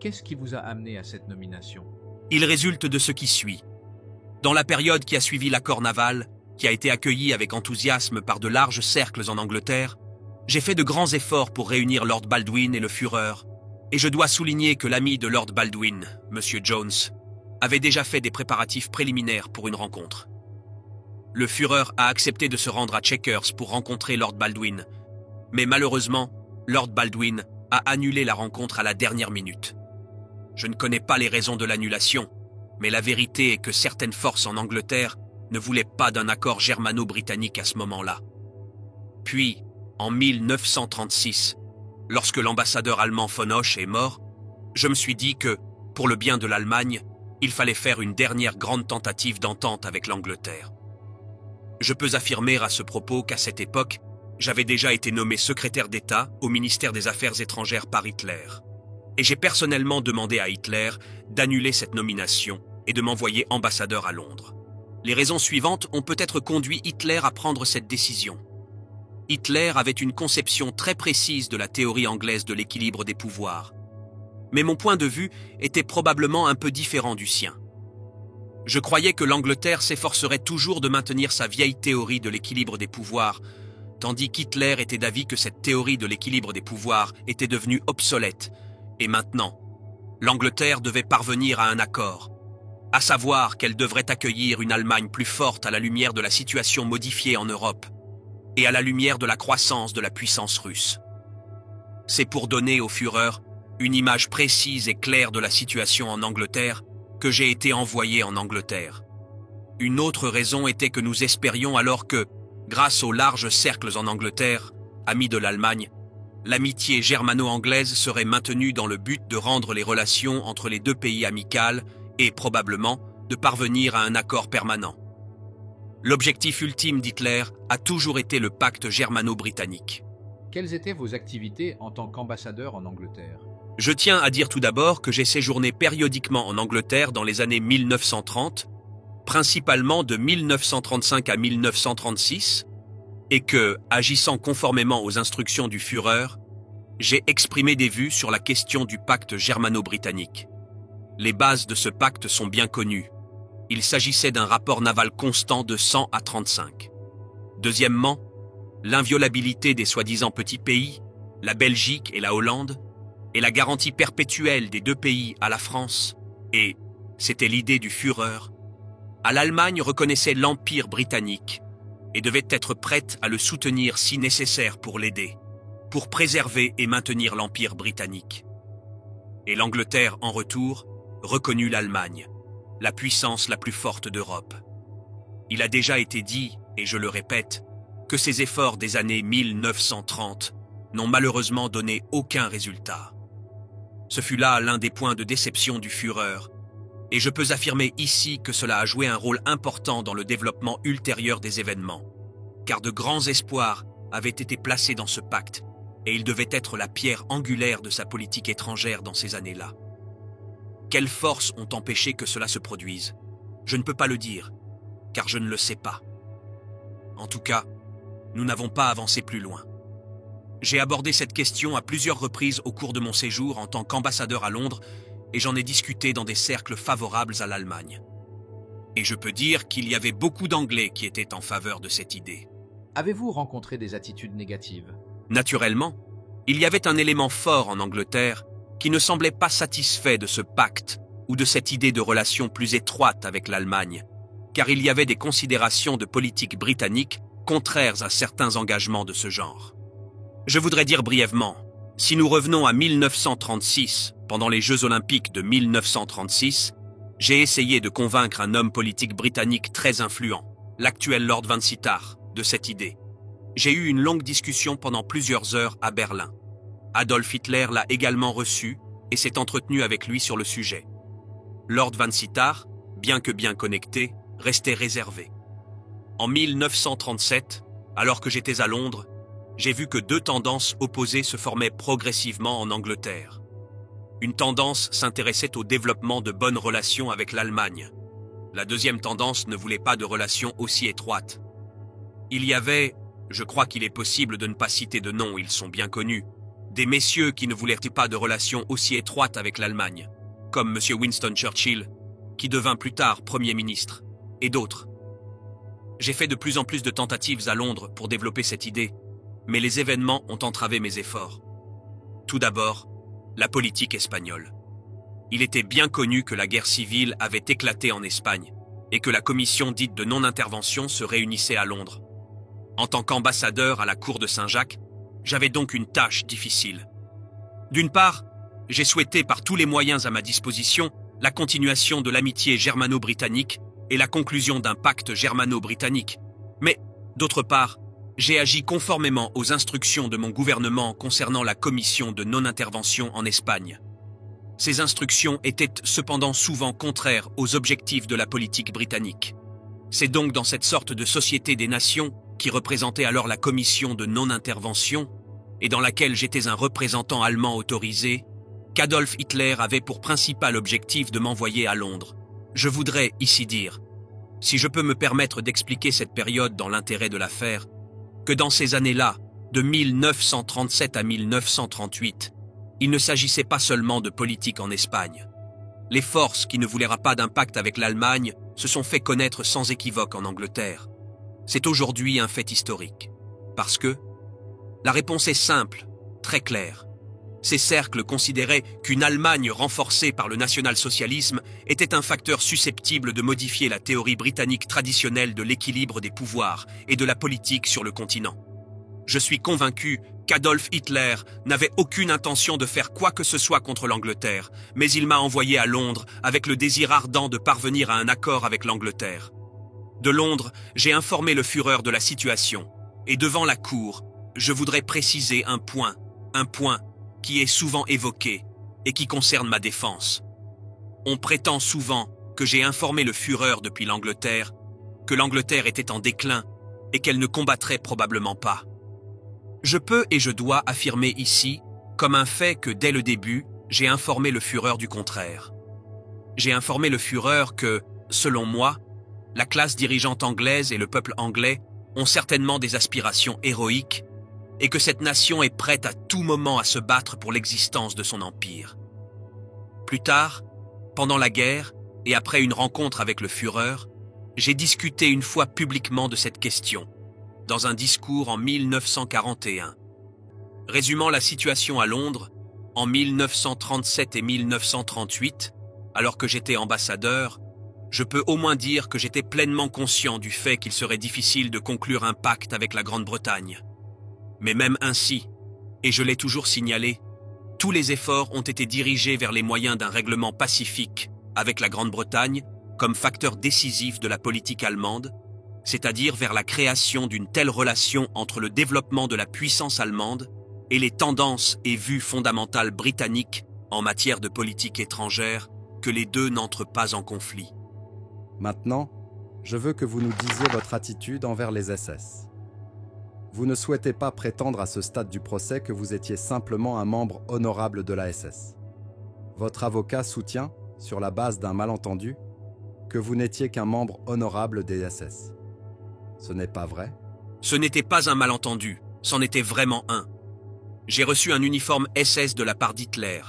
Qu'est-ce qui vous a amené à cette nomination? Il résulte de ce qui suit. Dans la période qui a suivi l'accord naval, qui a été accueilli avec enthousiasme par de larges cercles en Angleterre, j'ai fait de grands efforts pour réunir Lord Baldwin et le Führer, et je dois souligner que l'ami de Lord Baldwin, M. Jones, avait déjà fait des préparatifs préliminaires pour une rencontre. Le Führer a accepté de se rendre à Chequers pour rencontrer Lord Baldwin, mais malheureusement, Lord Baldwin a annulé la rencontre à la dernière minute. Je ne connais pas les raisons de l'annulation, mais la vérité est que certaines forces en Angleterre ne voulaient pas d'un accord germano-britannique à ce moment-là. Puis, en 1936, lorsque l'ambassadeur allemand von Hoche est mort, je me suis dit que, pour le bien de l'Allemagne, il fallait faire une dernière grande tentative d'entente avec l'Angleterre. Je peux affirmer à ce propos qu'à cette époque, j'avais déjà été nommé secrétaire d'État au ministère des Affaires étrangères par Hitler. Et j'ai personnellement demandé à Hitler d'annuler cette nomination et de m'envoyer ambassadeur à Londres. Les raisons suivantes ont peut-être conduit Hitler à prendre cette décision. Hitler avait une conception très précise de la théorie anglaise de l'équilibre des pouvoirs. Mais mon point de vue était probablement un peu différent du sien. Je croyais que l'Angleterre s'efforcerait toujours de maintenir sa vieille théorie de l'équilibre des pouvoirs, tandis qu'Hitler était d'avis que cette théorie de l'équilibre des pouvoirs était devenue obsolète, et maintenant, l'Angleterre devait parvenir à un accord, à savoir qu'elle devrait accueillir une Allemagne plus forte à la lumière de la situation modifiée en Europe, et à la lumière de la croissance de la puissance russe. C'est pour donner au Führer une image précise et claire de la situation en Angleterre que j'ai été envoyé en Angleterre. Une autre raison était que nous espérions alors que, grâce aux larges cercles en Angleterre, amis de l'Allemagne, l'amitié germano-anglaise serait maintenue dans le but de rendre les relations entre les deux pays amicales et, probablement, de parvenir à un accord permanent. L'objectif ultime d'Hitler a toujours été le pacte germano-britannique. Quelles étaient vos activités en tant qu'ambassadeur en Angleterre? Je tiens à dire tout d'abord que j'ai séjourné périodiquement en Angleterre dans les années 1930, principalement de 1935 à 1936, et que, agissant conformément aux instructions du Führer, j'ai exprimé des vues sur la question du pacte germano-britannique. Les bases de ce pacte sont bien connues. Il s'agissait d'un rapport naval constant de 100 à 35. Deuxièmement, l'inviolabilité des soi-disant petits pays, la Belgique et la Hollande, et la garantie perpétuelle des deux pays à la France, et, c'était l'idée du Führer, à l'Allemagne reconnaissait l'Empire britannique et devait être prête à le soutenir si nécessaire pour l'aider, pour préserver et maintenir l'Empire britannique. Et l'Angleterre, en retour, reconnut l'Allemagne, la puissance la plus forte d'Europe. Il a déjà été dit, et je le répète, que ces efforts des années 1930 n'ont malheureusement donné aucun résultat. Ce fut là l'un des points de déception du Führer, et je peux affirmer ici que cela a joué un rôle important dans le développement ultérieur des événements, car de grands espoirs avaient été placés dans ce pacte, et il devait être la pierre angulaire de sa politique étrangère dans ces années-là. Quelles forces ont empêché que cela se produise? Je ne peux pas le dire, car je ne le sais pas. En tout cas, nous n'avons pas avancé plus loin. J'ai abordé cette question à plusieurs reprises au cours de mon séjour en tant qu'ambassadeur à Londres et j'en ai discuté dans des cercles favorables à l'Allemagne. Et je peux dire qu'il y avait beaucoup d'Anglais qui étaient en faveur de cette idée. Avez-vous rencontré des attitudes négatives? Naturellement, il y avait un élément fort en Angleterre qui ne semblait pas satisfait de ce pacte ou de cette idée de relation plus étroite avec l'Allemagne, car il y avait des considérations de politique britannique contraires à certains engagements de ce genre. Je voudrais dire brièvement, si nous revenons à 1936, pendant les Jeux Olympiques de 1936, j'ai essayé de convaincre un homme politique britannique très influent, l'actuel Lord Vansittart, de cette idée. J'ai eu une longue discussion pendant plusieurs heures à Berlin. Adolf Hitler l'a également reçu et s'est entretenu avec lui sur le sujet. Lord Vansittart, bien que bien connecté, restait réservé. En 1937, alors que j'étais à Londres, j'ai vu que deux tendances opposées se formaient progressivement en Angleterre. Une tendance s'intéressait au développement de bonnes relations avec l'Allemagne. La deuxième tendance ne voulait pas de relations aussi étroites. Il y avait, je crois qu'il est possible de ne pas citer de noms, ils sont bien connus, des messieurs qui ne voulaient pas de relations aussi étroites avec l'Allemagne, comme M. Winston Churchill, qui devint plus tard Premier ministre, et d'autres. J'ai fait de plus en plus de tentatives à Londres pour développer cette idée, mais les événements ont entravé mes efforts. Tout d'abord, la politique espagnole. Il était bien connu que la guerre civile avait éclaté en Espagne et que la commission dite de non-intervention se réunissait à Londres. En tant qu'ambassadeur à la cour de Saint-Jacques, j'avais donc une tâche difficile. D'une part, j'ai souhaité par tous les moyens à ma disposition la continuation de l'amitié germano-britannique et la conclusion d'un pacte germano-britannique. Mais, d'autre part, j'ai agi conformément aux instructions de mon gouvernement concernant la commission de non-intervention en Espagne. Ces instructions étaient cependant souvent contraires aux objectifs de la politique britannique. C'est donc dans cette sorte de société des nations, qui représentait alors la commission de non-intervention, et dans laquelle j'étais un représentant allemand autorisé, qu'Adolf Hitler avait pour principal objectif de m'envoyer à Londres. Je voudrais ici dire, si je peux me permettre d'expliquer cette période dans l'intérêt de l'affaire, que dans ces années-là, de 1937 à 1938, il ne s'agissait pas seulement de politique en Espagne. Les forces qui ne voulaient pas d'impact avec l'Allemagne se sont fait connaître sans équivoque en Angleterre. C'est aujourd'hui un fait historique. Parce que la réponse est simple, très claire. Ces cercles considéraient qu'une Allemagne renforcée par le national-socialisme était un facteur susceptible de modifier la théorie britannique traditionnelle de l'équilibre des pouvoirs et de la politique sur le continent. Je suis convaincu qu'Adolf Hitler n'avait aucune intention de faire quoi que ce soit contre l'Angleterre, mais il m'a envoyé à Londres avec le désir ardent de parvenir à un accord avec l'Angleterre. De Londres, j'ai informé le Führer de la situation, et devant la cour, je voudrais préciser un point qui est souvent évoqué et qui concerne ma défense. On prétend souvent que j'ai informé le Führer depuis l'Angleterre, que l'Angleterre était en déclin et qu'elle ne combattrait probablement pas. Je peux et je dois affirmer ici, comme un fait, que dès le début, j'ai informé le Führer du contraire. J'ai informé le Führer que, selon moi, la classe dirigeante anglaise et le peuple anglais ont certainement des aspirations héroïques et que cette nation est prête à tout moment à se battre pour l'existence de son empire. Plus tard, pendant la guerre et après une rencontre avec le Führer, j'ai discuté une fois publiquement de cette question, dans un discours en 1941. Résumant la situation à Londres, en 1937 et 1938, alors que j'étais ambassadeur, je peux au moins dire que j'étais pleinement conscient du fait qu'il serait difficile de conclure un pacte avec la Grande-Bretagne. Mais même ainsi, et je l'ai toujours signalé, tous les efforts ont été dirigés vers les moyens d'un règlement pacifique avec la Grande-Bretagne comme facteur décisif de la politique allemande, c'est-à-dire vers la création d'une telle relation entre le développement de la puissance allemande et les tendances et vues fondamentales britanniques en matière de politique étrangère, que les deux n'entrent pas en conflit. Maintenant, je veux que vous nous disiez votre attitude envers les SS. Vous ne souhaitez pas prétendre à ce stade du procès que vous étiez simplement un membre honorable de la SS. Votre avocat soutient, sur la base d'un malentendu, que vous n'étiez qu'un membre honorable des SS. Ce n'est pas vrai? Ce n'était pas un malentendu, c'en était vraiment un. J'ai reçu un uniforme SS de la part d'Hitler.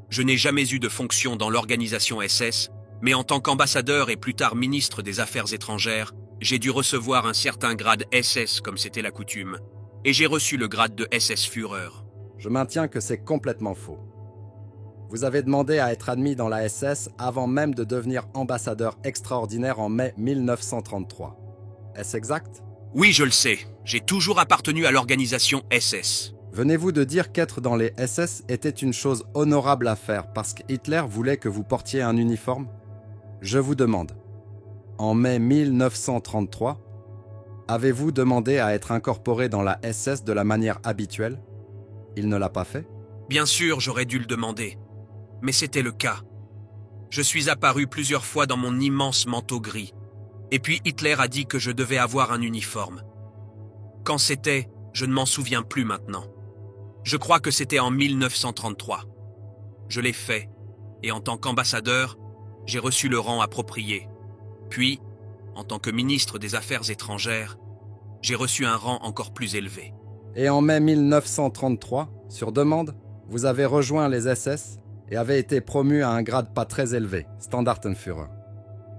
Je n'ai jamais eu de fonction dans l'organisation SS, mais en tant qu'ambassadeur et plus tard ministre des Affaires étrangères, j'ai dû recevoir un certain grade SS comme c'était la coutume, et j'ai reçu le grade de SS Führer. Je maintiens que c'est complètement faux. Vous avez demandé à être admis dans la SS avant même de devenir ambassadeur extraordinaire en mai 1933. Est-ce exact? Oui, je le sais, j'ai toujours appartenu à l'organisation SS. Venez-vous de dire qu'être dans les SS était une chose honorable à faire parce que Hitler voulait que vous portiez un uniforme? Je vous demande, en mai 1933, avez-vous demandé à être incorporé dans la SS de la manière habituelle? Il ne l'a pas fait? Bien sûr, j'aurais dû le demander, mais c'était le cas. Je suis apparu plusieurs fois dans mon immense manteau gris, et puis Hitler a dit que je devais avoir un uniforme. Quand c'était, je ne m'en souviens plus maintenant. Je crois que c'était en 1933. Je l'ai fait, et en tant qu'ambassadeur, j'ai reçu le rang approprié. Puis, en tant que ministre des Affaires étrangères, j'ai reçu un rang encore plus élevé. Et en mai 1933, sur demande, vous avez rejoint les SS et avez été promu à un grade pas très élevé, Standartenführer.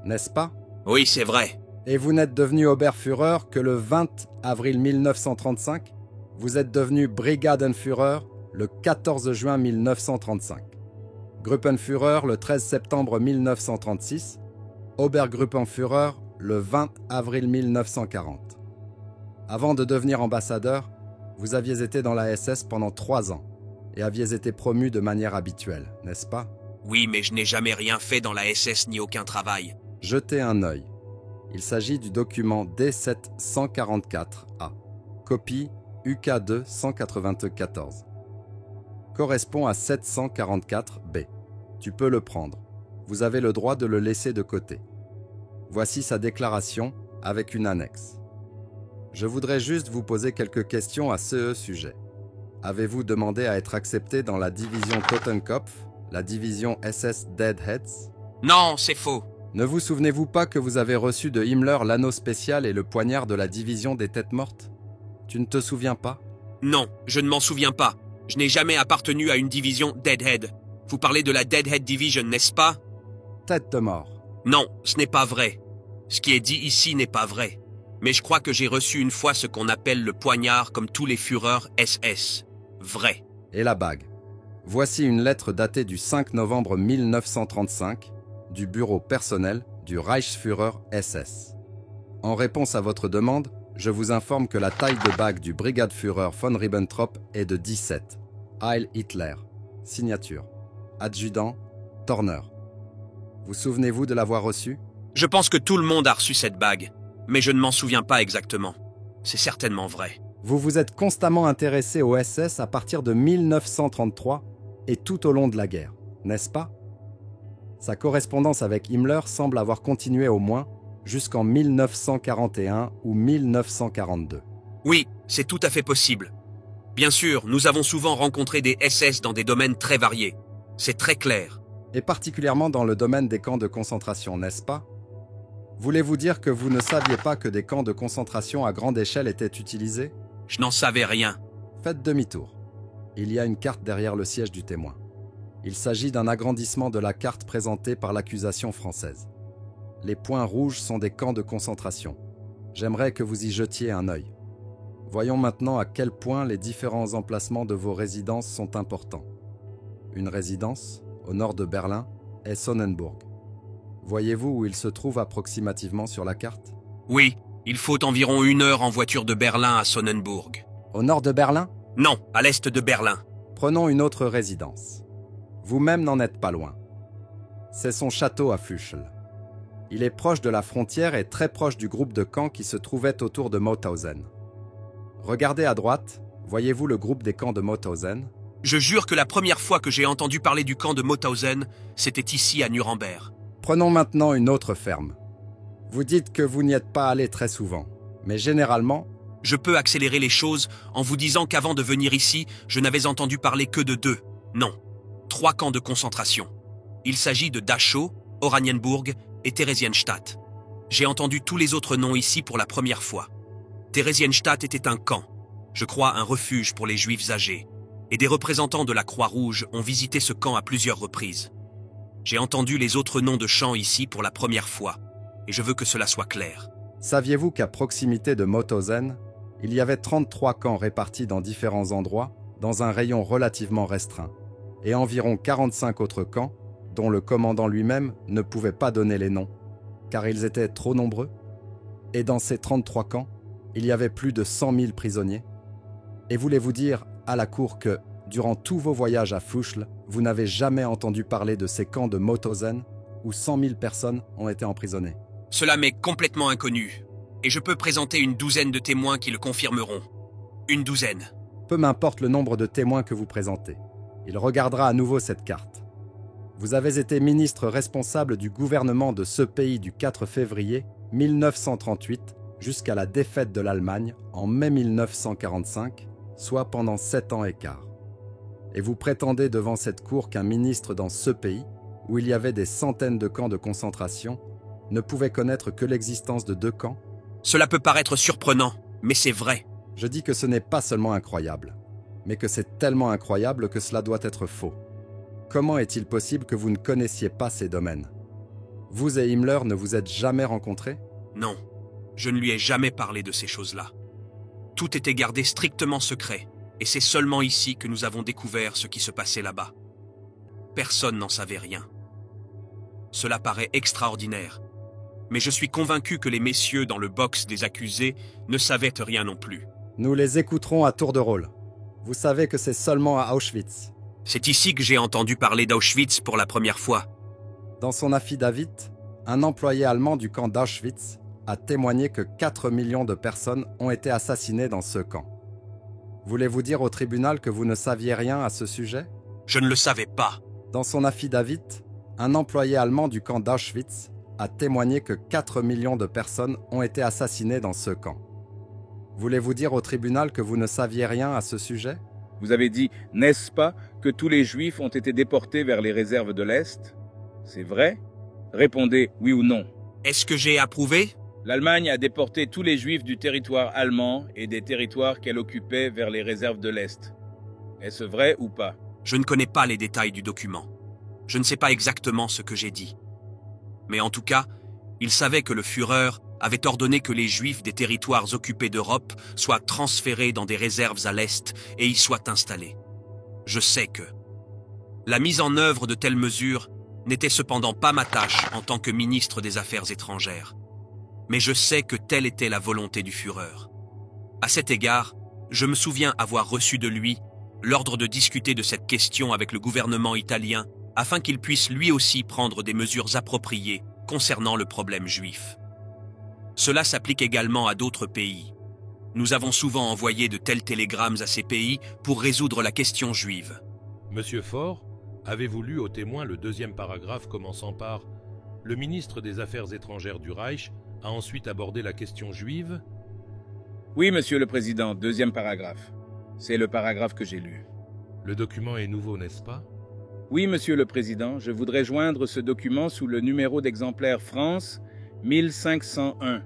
N'est-ce pas? Oui, c'est vrai. Et vous n'êtes devenu Oberführer que le 20 avril 1935? Vous êtes devenu Brigadenführer le 14 juin 1935. Gruppenführer le 13 septembre 1936. Obergruppenführer le 20 avril 1940. Avant de devenir ambassadeur, vous aviez été dans la SS pendant 3 ans et aviez été promu de manière habituelle, n'est-ce pas? Oui, mais je n'ai jamais rien fait dans la SS ni aucun travail. Jetez un œil. Il s'agit du document D744A, copie UK2 194. Correspond à 744B. Tu peux le prendre. Vous avez le droit de le laisser de côté. Voici sa déclaration avec une annexe. Je voudrais juste vous poser quelques questions à ce sujet. Avez-vous demandé à être accepté dans la division Totenkopf, la division SS Deadheads? Non, c'est faux. Ne vous souvenez-vous pas que vous avez reçu de Himmler l'anneau spécial et le poignard de la division des têtes mortes? Tu ne te souviens pas? Non, je ne m'en souviens pas. Je n'ai jamais appartenu à une division Deadhead. Vous parlez de la Deadhead Division, n'est-ce pas? Tête de mort. Non, ce n'est pas vrai. Ce qui est dit ici n'est pas vrai. Mais je crois que j'ai reçu une fois ce qu'on appelle le poignard comme tous les Führers SS. Vrai. Et la bague. Voici une lettre datée du 5 novembre 1935 du bureau personnel du Reichsführer SS. En réponse à votre demande, je vous informe que la taille de bague du Brigadeführer von Ribbentrop est de 17. Heil Hitler. Signature. Adjudant, Torner. Vous souvenez-vous de l'avoir reçue? Je pense que tout le monde a reçu cette bague, mais je ne m'en souviens pas exactement. C'est certainement vrai. Vous vous êtes constamment intéressé au SS à partir de 1933 et tout au long de la guerre, n'est-ce pas? Sa correspondance avec Himmler semble avoir continué au moins jusqu'en 1941 ou 1942. Oui, c'est tout à fait possible. Bien sûr, nous avons souvent rencontré des SS dans des domaines très variés. C'est très clair. Et particulièrement dans le domaine des camps de concentration, n'est-ce pas? Voulez-vous dire que vous ne saviez pas que des camps de concentration à grande échelle étaient utilisés? Je n'en savais rien. Faites demi-tour. Il y a une carte derrière le siège du témoin. Il s'agit d'un agrandissement de la carte présentée par l'accusation française. Les points rouges sont des camps de concentration. J'aimerais que vous y jetiez un œil. Voyons maintenant à quel point les différents emplacements de vos résidences sont importants. Une résidence, au nord de Berlin, est Sonnenburg. Voyez-vous où il se trouve approximativement sur la carte? Oui, il faut environ 1 heure en voiture de Berlin à Sonnenburg. Au nord de Berlin? Non, à l'est de Berlin. Prenons une autre résidence. Vous-même n'en êtes pas loin. C'est son château à Füchel. Il est proche de la frontière et très proche du groupe de camps qui se trouvait autour de Mauthausen. Regardez à droite, voyez-vous le groupe des camps de Mauthausen? Je jure que la première fois que j'ai entendu parler du camp de Mauthausen, c'était ici à Nuremberg. Prenons maintenant une autre ferme. Vous dites que vous n'y êtes pas allé très souvent, mais généralement... Je peux accélérer les choses en vous disant qu'avant de venir ici, je n'avais entendu parler que de 2, non, 3 camps de concentration. Il s'agit de Dachau, Oranienburg et Theresienstadt. J'ai entendu tous les autres noms ici pour la première fois. Theresienstadt était un camp, je crois un refuge pour les Juifs âgés, et des représentants de la Croix-Rouge ont visité ce camp à plusieurs reprises. J'ai entendu les autres noms de champs ici pour la première fois, et je veux que cela soit clair. Saviez-vous qu'à proximité de Mauthausen, il y avait 33 camps répartis dans différents endroits, dans un rayon relativement restreint, et environ 45 autres camps, dont le commandant lui-même ne pouvait pas donner les noms, car ils étaient trop nombreux? Et dans ces 33 camps, il y avait plus de 100 000 prisonniers. Et voulez-vous dire à la cour que, durant tous vos voyages à Fuschl, vous n'avez jamais entendu parler de ces camps de Mauthausen où 100 000 personnes ont été emprisonnées? Cela m'est complètement inconnu, et je peux présenter une douzaine de témoins qui le confirmeront. Une douzaine. Peu m'importe le nombre de témoins que vous présentez. Il regardera à nouveau cette carte. Vous avez été ministre responsable du gouvernement de ce pays du 4 février 1938 jusqu'à la défaite de l'Allemagne en mai 1945, soit pendant 7 ans et quart. Et vous prétendez devant cette cour qu'un ministre dans ce pays, où il y avait des centaines de camps de concentration, ne pouvait connaître que l'existence de 2 camps? Cela peut paraître surprenant, mais c'est vrai. Je dis que ce n'est pas seulement incroyable, mais que c'est tellement incroyable que cela doit être faux. Comment est-il possible que vous ne connaissiez pas ces domaines? Vous et Himmler ne vous êtes jamais rencontrés? Non, je ne lui ai jamais parlé de ces choses-là. Tout était gardé strictement secret, et c'est seulement ici que nous avons découvert ce qui se passait là-bas. Personne n'en savait rien. Cela paraît extraordinaire, mais je suis convaincu que les messieurs dans le box des accusés ne savaient rien non plus. Nous les écouterons à tour de rôle. Vous savez que c'est seulement à Auschwitz. C'est ici que j'ai entendu parler d'Auschwitz pour la première fois. Dans son affidavit, un employé allemand du camp d'Auschwitz a témoigné que 4 millions de personnes ont été assassinées dans ce camp. Voulez-vous dire au tribunal que vous ne saviez rien à ce sujet? Je ne le savais pas. Dans son affidavit, un employé allemand du camp d'Auschwitz a témoigné que 4 millions de personnes ont été assassinées dans ce camp. Voulez-vous dire au tribunal que vous ne saviez rien à ce sujet? Vous avez dit, n'est-ce pas, que tous les Juifs ont été déportés vers les réserves de l'Est? C'est vrai? Répondez oui ou non. Est-ce que j'ai approuvé? L'Allemagne a déporté tous les Juifs du territoire allemand et des territoires qu'elle occupait vers les réserves de l'Est. Est-ce vrai ou pas? Je ne connais pas les détails du document. Je ne sais pas exactement ce que j'ai dit. Mais en tout cas, il savait que le Führer avait ordonné que les Juifs des territoires occupés d'Europe soient transférés dans des réserves à l'Est et y soient installés. Je sais que la mise en œuvre de telles mesures n'était cependant pas ma tâche en tant que ministre des Affaires étrangères. Mais je sais que telle était la volonté du Führer. À cet égard, je me souviens avoir reçu de lui l'ordre de discuter de cette question avec le gouvernement italien afin qu'il puisse lui aussi prendre des mesures appropriées concernant le problème juif. Cela s'applique également à d'autres pays. Nous avons souvent envoyé de tels télégrammes à ces pays pour résoudre la question juive. Monsieur Faure, avez-vous lu au témoin le 2e paragraphe commençant par « Le ministre des Affaires étrangères du Reich a ensuite abordé la question juive ?» Oui, Monsieur le Président, 2e paragraphe. C'est le paragraphe que j'ai lu. Le document est nouveau, n'est-ce pas? Oui, Monsieur le Président, je voudrais joindre ce document sous le numéro d'exemplaire France 1501.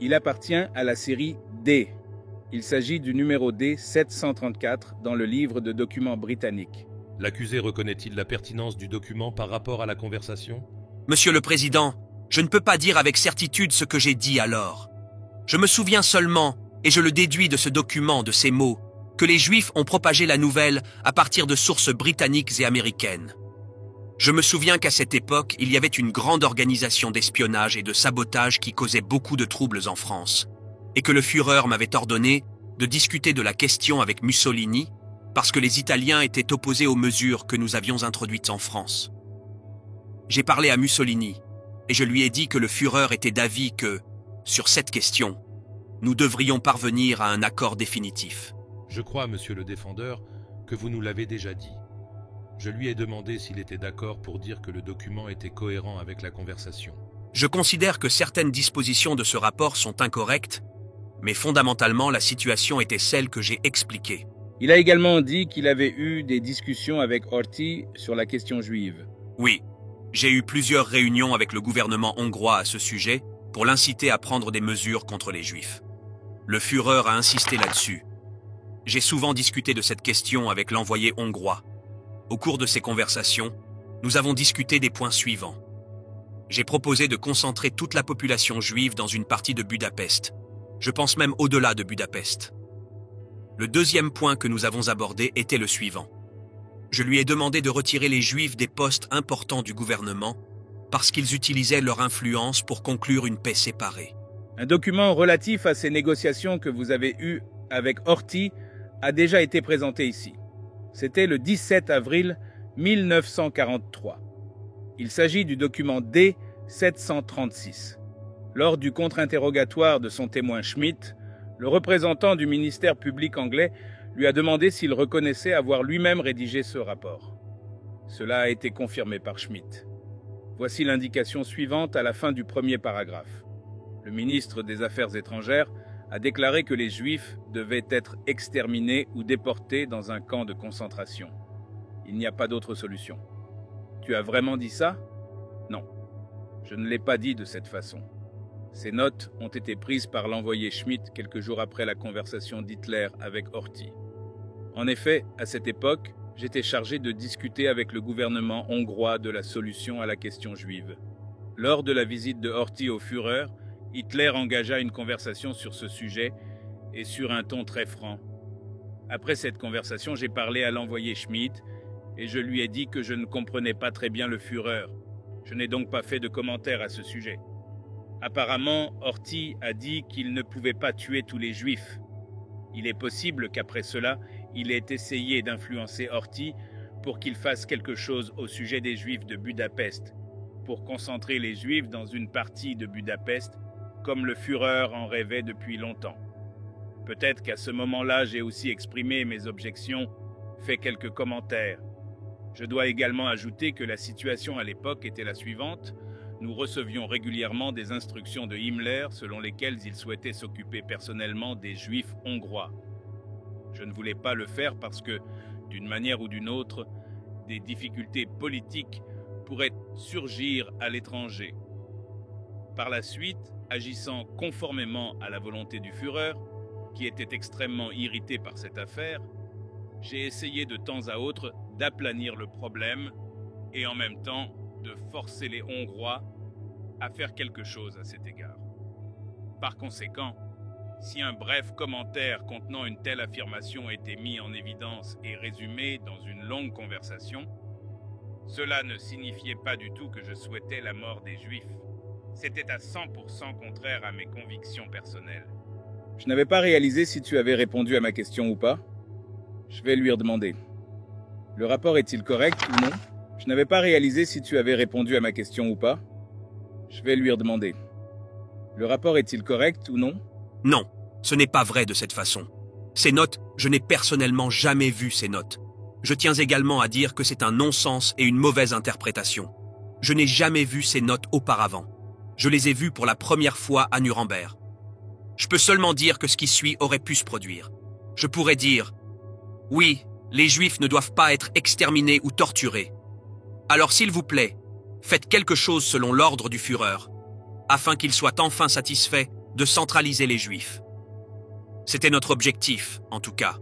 Il appartient à la série D. Il s'agit du numéro D 734 dans le livre de documents britanniques. L'accusé reconnaît-il la pertinence du document par rapport à la conversation? Monsieur le Président, je ne peux pas dire avec certitude ce que j'ai dit alors. Je me souviens seulement, et je le déduis de ce document, de ces mots, que les Juifs ont propagé la nouvelle à partir de sources britanniques et américaines. Je me souviens qu'à cette époque, il y avait une grande organisation d'espionnage et de sabotage qui causait beaucoup de troubles en France, et que le Führer m'avait ordonné de discuter de la question avec Mussolini parce que les Italiens étaient opposés aux mesures que nous avions introduites en France. J'ai parlé à Mussolini, et je lui ai dit que le Führer était d'avis que, sur cette question, nous devrions parvenir à un accord définitif. Je crois, monsieur le défendeur, que vous nous l'avez déjà dit. Je lui ai demandé s'il était d'accord pour dire que le document était cohérent avec la conversation. Je considère que certaines dispositions de ce rapport sont incorrectes, mais fondamentalement la situation était celle que j'ai expliquée. Il a également dit qu'il avait eu des discussions avec Horthy sur la question juive. Oui, J'ai eu plusieurs réunions avec le gouvernement hongrois à ce sujet pour l'inciter à prendre des mesures contre les Juifs. Le Führer a insisté là-dessus. J'ai souvent discuté de cette question avec l'envoyé hongrois. Au cours de ces conversations, nous avons discuté des points suivants. J'ai proposé de concentrer toute la population juive dans une partie de Budapest. Je pense même au-delà de Budapest. Le deuxième point que nous avons abordé était le suivant. Je lui ai demandé de retirer les Juifs des postes importants du gouvernement parce qu'ils utilisaient leur influence pour conclure une paix séparée. Un document relatif à ces négociations que vous avez eues avec Horthy a déjà été présenté ici. C'était le 17 avril 1943. Il s'agit du document D-736. Lors du contre-interrogatoire de son témoin Schmidt, le représentant du ministère public anglais lui a demandé s'il reconnaissait avoir lui-même rédigé ce rapport. Cela a été confirmé par Schmidt. Voici l'indication suivante à la fin du premier paragraphe. Le ministre des Affaires étrangères a déclaré que les Juifs devaient être exterminés ou déportés dans un camp de concentration. Il n'y a pas d'autre solution. Tu as vraiment dit ça? Non. Je ne l'ai pas dit de cette façon. Ces notes ont été prises par l'envoyé Schmidt quelques jours après la conversation d'Hitler avec Horthy. En effet, à cette époque, j'étais chargé de discuter avec le gouvernement hongrois de la solution à la question juive. Lors de la visite de Horthy au Führer, Hitler engagea une conversation sur ce sujet et sur un ton très franc. Après cette conversation, j'ai parlé à l'envoyé Schmidt et je lui ai dit que je ne comprenais pas très bien le Führer. Je n'ai donc pas fait de commentaires à ce sujet. Apparemment, Horthy a dit qu'il ne pouvait pas tuer tous les Juifs. Il est possible qu'après cela, il ait essayé d'influencer Horthy pour qu'il fasse quelque chose au sujet des Juifs de Budapest, pour concentrer les Juifs dans une partie de Budapest, comme le Führer en rêvait depuis longtemps. Peut-être qu'à ce moment-là, j'ai aussi exprimé mes objections, fait quelques commentaires. Je dois également ajouter que la situation à l'époque était la suivante. Nous recevions régulièrement des instructions de Himmler selon lesquelles il souhaitait s'occuper personnellement des Juifs hongrois. Je ne voulais pas le faire parce que, d'une manière ou d'une autre, des difficultés politiques pourraient surgir à l'étranger. Par la suite, agissant conformément à la volonté du Führer, qui était extrêmement irrité par cette affaire, j'ai essayé de temps à autre d'aplanir le problème et en même temps de forcer les Hongrois à faire quelque chose à cet égard. Par conséquent, si un bref commentaire contenant une telle affirmation était mis en évidence et résumé dans une longue conversation, cela ne signifiait pas du tout que je souhaitais la mort des Juifs. C'était à 100% contraire à mes convictions personnelles. Je n'avais pas réalisé si tu avais répondu à ma question ou pas. Je vais lui redemander. Le rapport est-il correct ou non? Je n'avais pas réalisé si tu avais répondu à ma question ou pas. Je vais lui redemander. Le rapport est-il correct ou non? Non, ce n'est pas vrai de cette façon. Ces notes, je n'ai personnellement jamais vu ces notes. Je tiens également à dire que c'est un non-sens et une mauvaise interprétation. Je n'ai jamais vu ces notes auparavant. Je les ai vues pour la première fois à Nuremberg. Je peux seulement dire que ce qui suit aurait pu se produire. Je pourrais dire « Oui, les Juifs ne doivent pas être exterminés ou torturés. Alors s'il vous plaît, faites quelque chose selon l'ordre du Führer, afin qu'il soit enfin satisfait de centraliser les Juifs. » C'était notre objectif, en tout cas.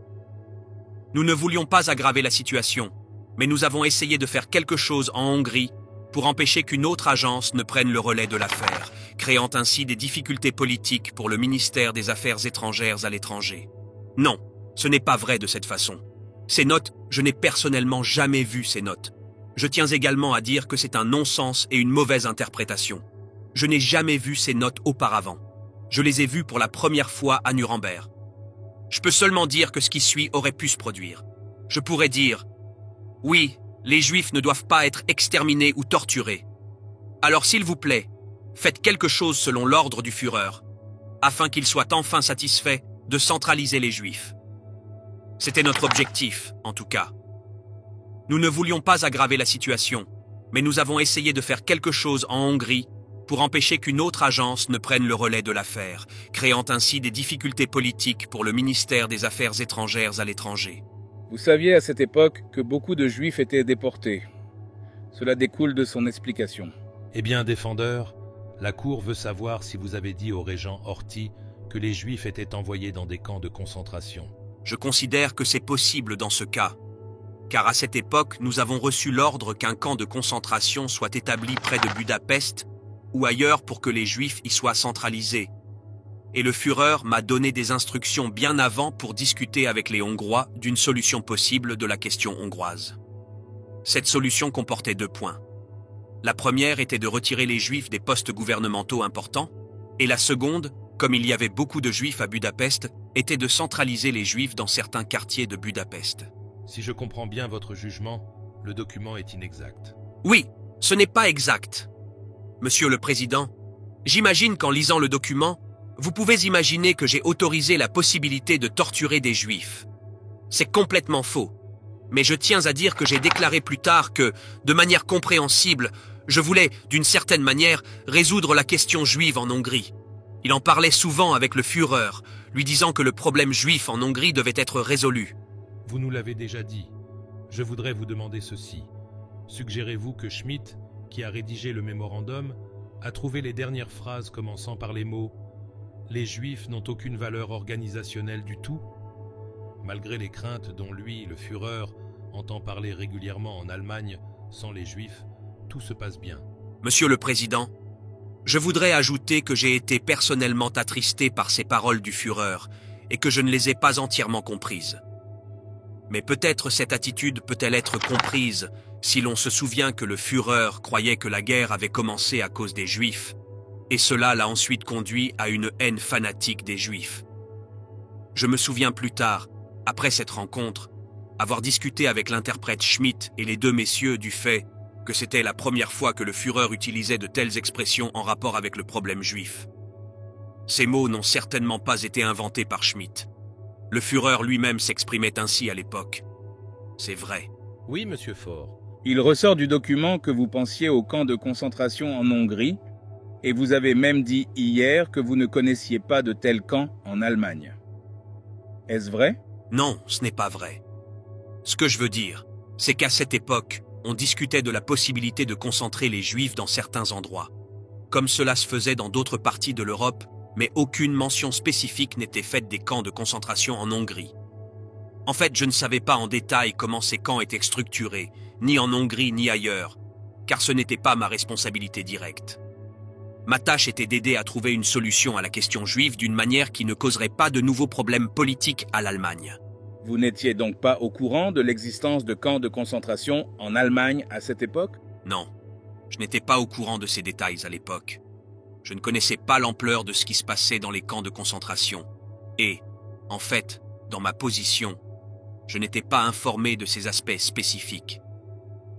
Nous ne voulions pas aggraver la situation, mais nous avons essayé de faire quelque chose en Hongrie pour empêcher qu'une autre agence ne prenne le relais de l'affaire, créant ainsi des difficultés politiques pour le ministère des Affaires étrangères à l'étranger. Non, ce n'est pas vrai de cette façon. Ces notes, je n'ai personnellement jamais vu ces notes. Je tiens également à dire que c'est un non-sens et une mauvaise interprétation. Je n'ai jamais vu ces notes auparavant. Je les ai vues pour la première fois à Nuremberg. Je peux seulement dire que ce qui suit aurait pu se produire. Je pourrais dire « Oui, les Juifs ne doivent pas être exterminés ou torturés. Alors s'il vous plaît, faites quelque chose selon l'ordre du Führer, afin qu'il soit enfin satisfait de centraliser les Juifs. » C'était notre objectif, en tout cas. Nous ne voulions pas aggraver la situation, mais nous avons essayé de faire quelque chose en Hongrie pour empêcher qu'une autre agence ne prenne le relais de l'affaire, créant ainsi des difficultés politiques pour le ministère des Affaires étrangères à l'étranger. Vous saviez à cette époque que beaucoup de Juifs étaient déportés. Cela découle de son explication. Eh bien, défendeur, la Cour veut savoir si vous avez dit au régent Horthy que les Juifs étaient envoyés dans des camps de concentration. Je considère que c'est possible dans ce cas, car à cette époque, nous avons reçu l'ordre qu'un camp de concentration soit établi près de Budapest ou ailleurs pour que les Juifs y soient centralisés. Et le Führer m'a donné des instructions bien avant pour discuter avec les Hongrois d'une solution possible de la question hongroise. Cette solution comportait 2 points. La première était de retirer les Juifs des postes gouvernementaux importants, et la seconde, comme il y avait beaucoup de Juifs à Budapest, était de centraliser les Juifs dans certains quartiers de Budapest. Si je comprends bien votre jugement, le document est inexact. Oui, ce n'est pas exact. Monsieur le Président, j'imagine qu'en lisant le document, vous pouvez imaginer que j'ai autorisé la possibilité de torturer des Juifs. C'est complètement faux. Mais je tiens à dire que j'ai déclaré plus tard que, de manière compréhensible, je voulais, d'une certaine manière, résoudre la question juive en Hongrie. Il en parlait souvent avec le Führer, lui disant que le problème juif en Hongrie devait être résolu. Vous nous l'avez déjà dit. Je voudrais vous demander ceci. Suggérez-vous que Schmitt, qui a rédigé le mémorandum, a trouvé les dernières phrases commençant par les mots « Les Juifs n'ont aucune valeur organisationnelle du tout » malgré les craintes dont lui, le Führer, entend parler régulièrement en Allemagne sans les Juifs, tout se passe bien. Monsieur le Président, je voudrais ajouter que j'ai été personnellement attristé par ces paroles du Führer et que je ne les ai pas entièrement comprises. Mais peut-être cette attitude peut-elle être comprise si l'on se souvient que le Führer croyait que la guerre avait commencé à cause des Juifs, et cela l'a ensuite conduit à une haine fanatique des Juifs. Je me souviens plus tard, après cette rencontre, avoir discuté avec l'interprète Schmitt et les 2 messieurs du fait que c'était la première fois que le Führer utilisait de telles expressions en rapport avec le problème juif. Ces mots n'ont certainement pas été inventés par Schmitt. Le Führer lui-même s'exprimait ainsi à l'époque. C'est vrai. Oui, monsieur Faure. Il ressort du document que vous pensiez au camp de concentration en Hongrie, et vous avez même dit hier que vous ne connaissiez pas de tel camp en Allemagne. Est-ce vrai ? Non, ce n'est pas vrai. Ce que je veux dire, c'est qu'à cette époque, on discutait de la possibilité de concentrer les Juifs dans certains endroits, comme cela se faisait dans d'autres parties de l'Europe, mais aucune mention spécifique n'était faite des camps de concentration en Hongrie. En fait, je ne savais pas en détail comment ces camps étaient structurés, ni en Hongrie ni ailleurs, car ce n'était pas ma responsabilité directe. Ma tâche était d'aider à trouver une solution à la question juive d'une manière qui ne causerait pas de nouveaux problèmes politiques à l'Allemagne. Vous n'étiez donc pas au courant de l'existence de camps de concentration en Allemagne à cette époque ? Non, je n'étais pas au courant de ces détails à l'époque. Je ne connaissais pas l'ampleur de ce qui se passait dans les camps de concentration. Et, en fait, dans ma position, je n'étais pas informé de ces aspects spécifiques.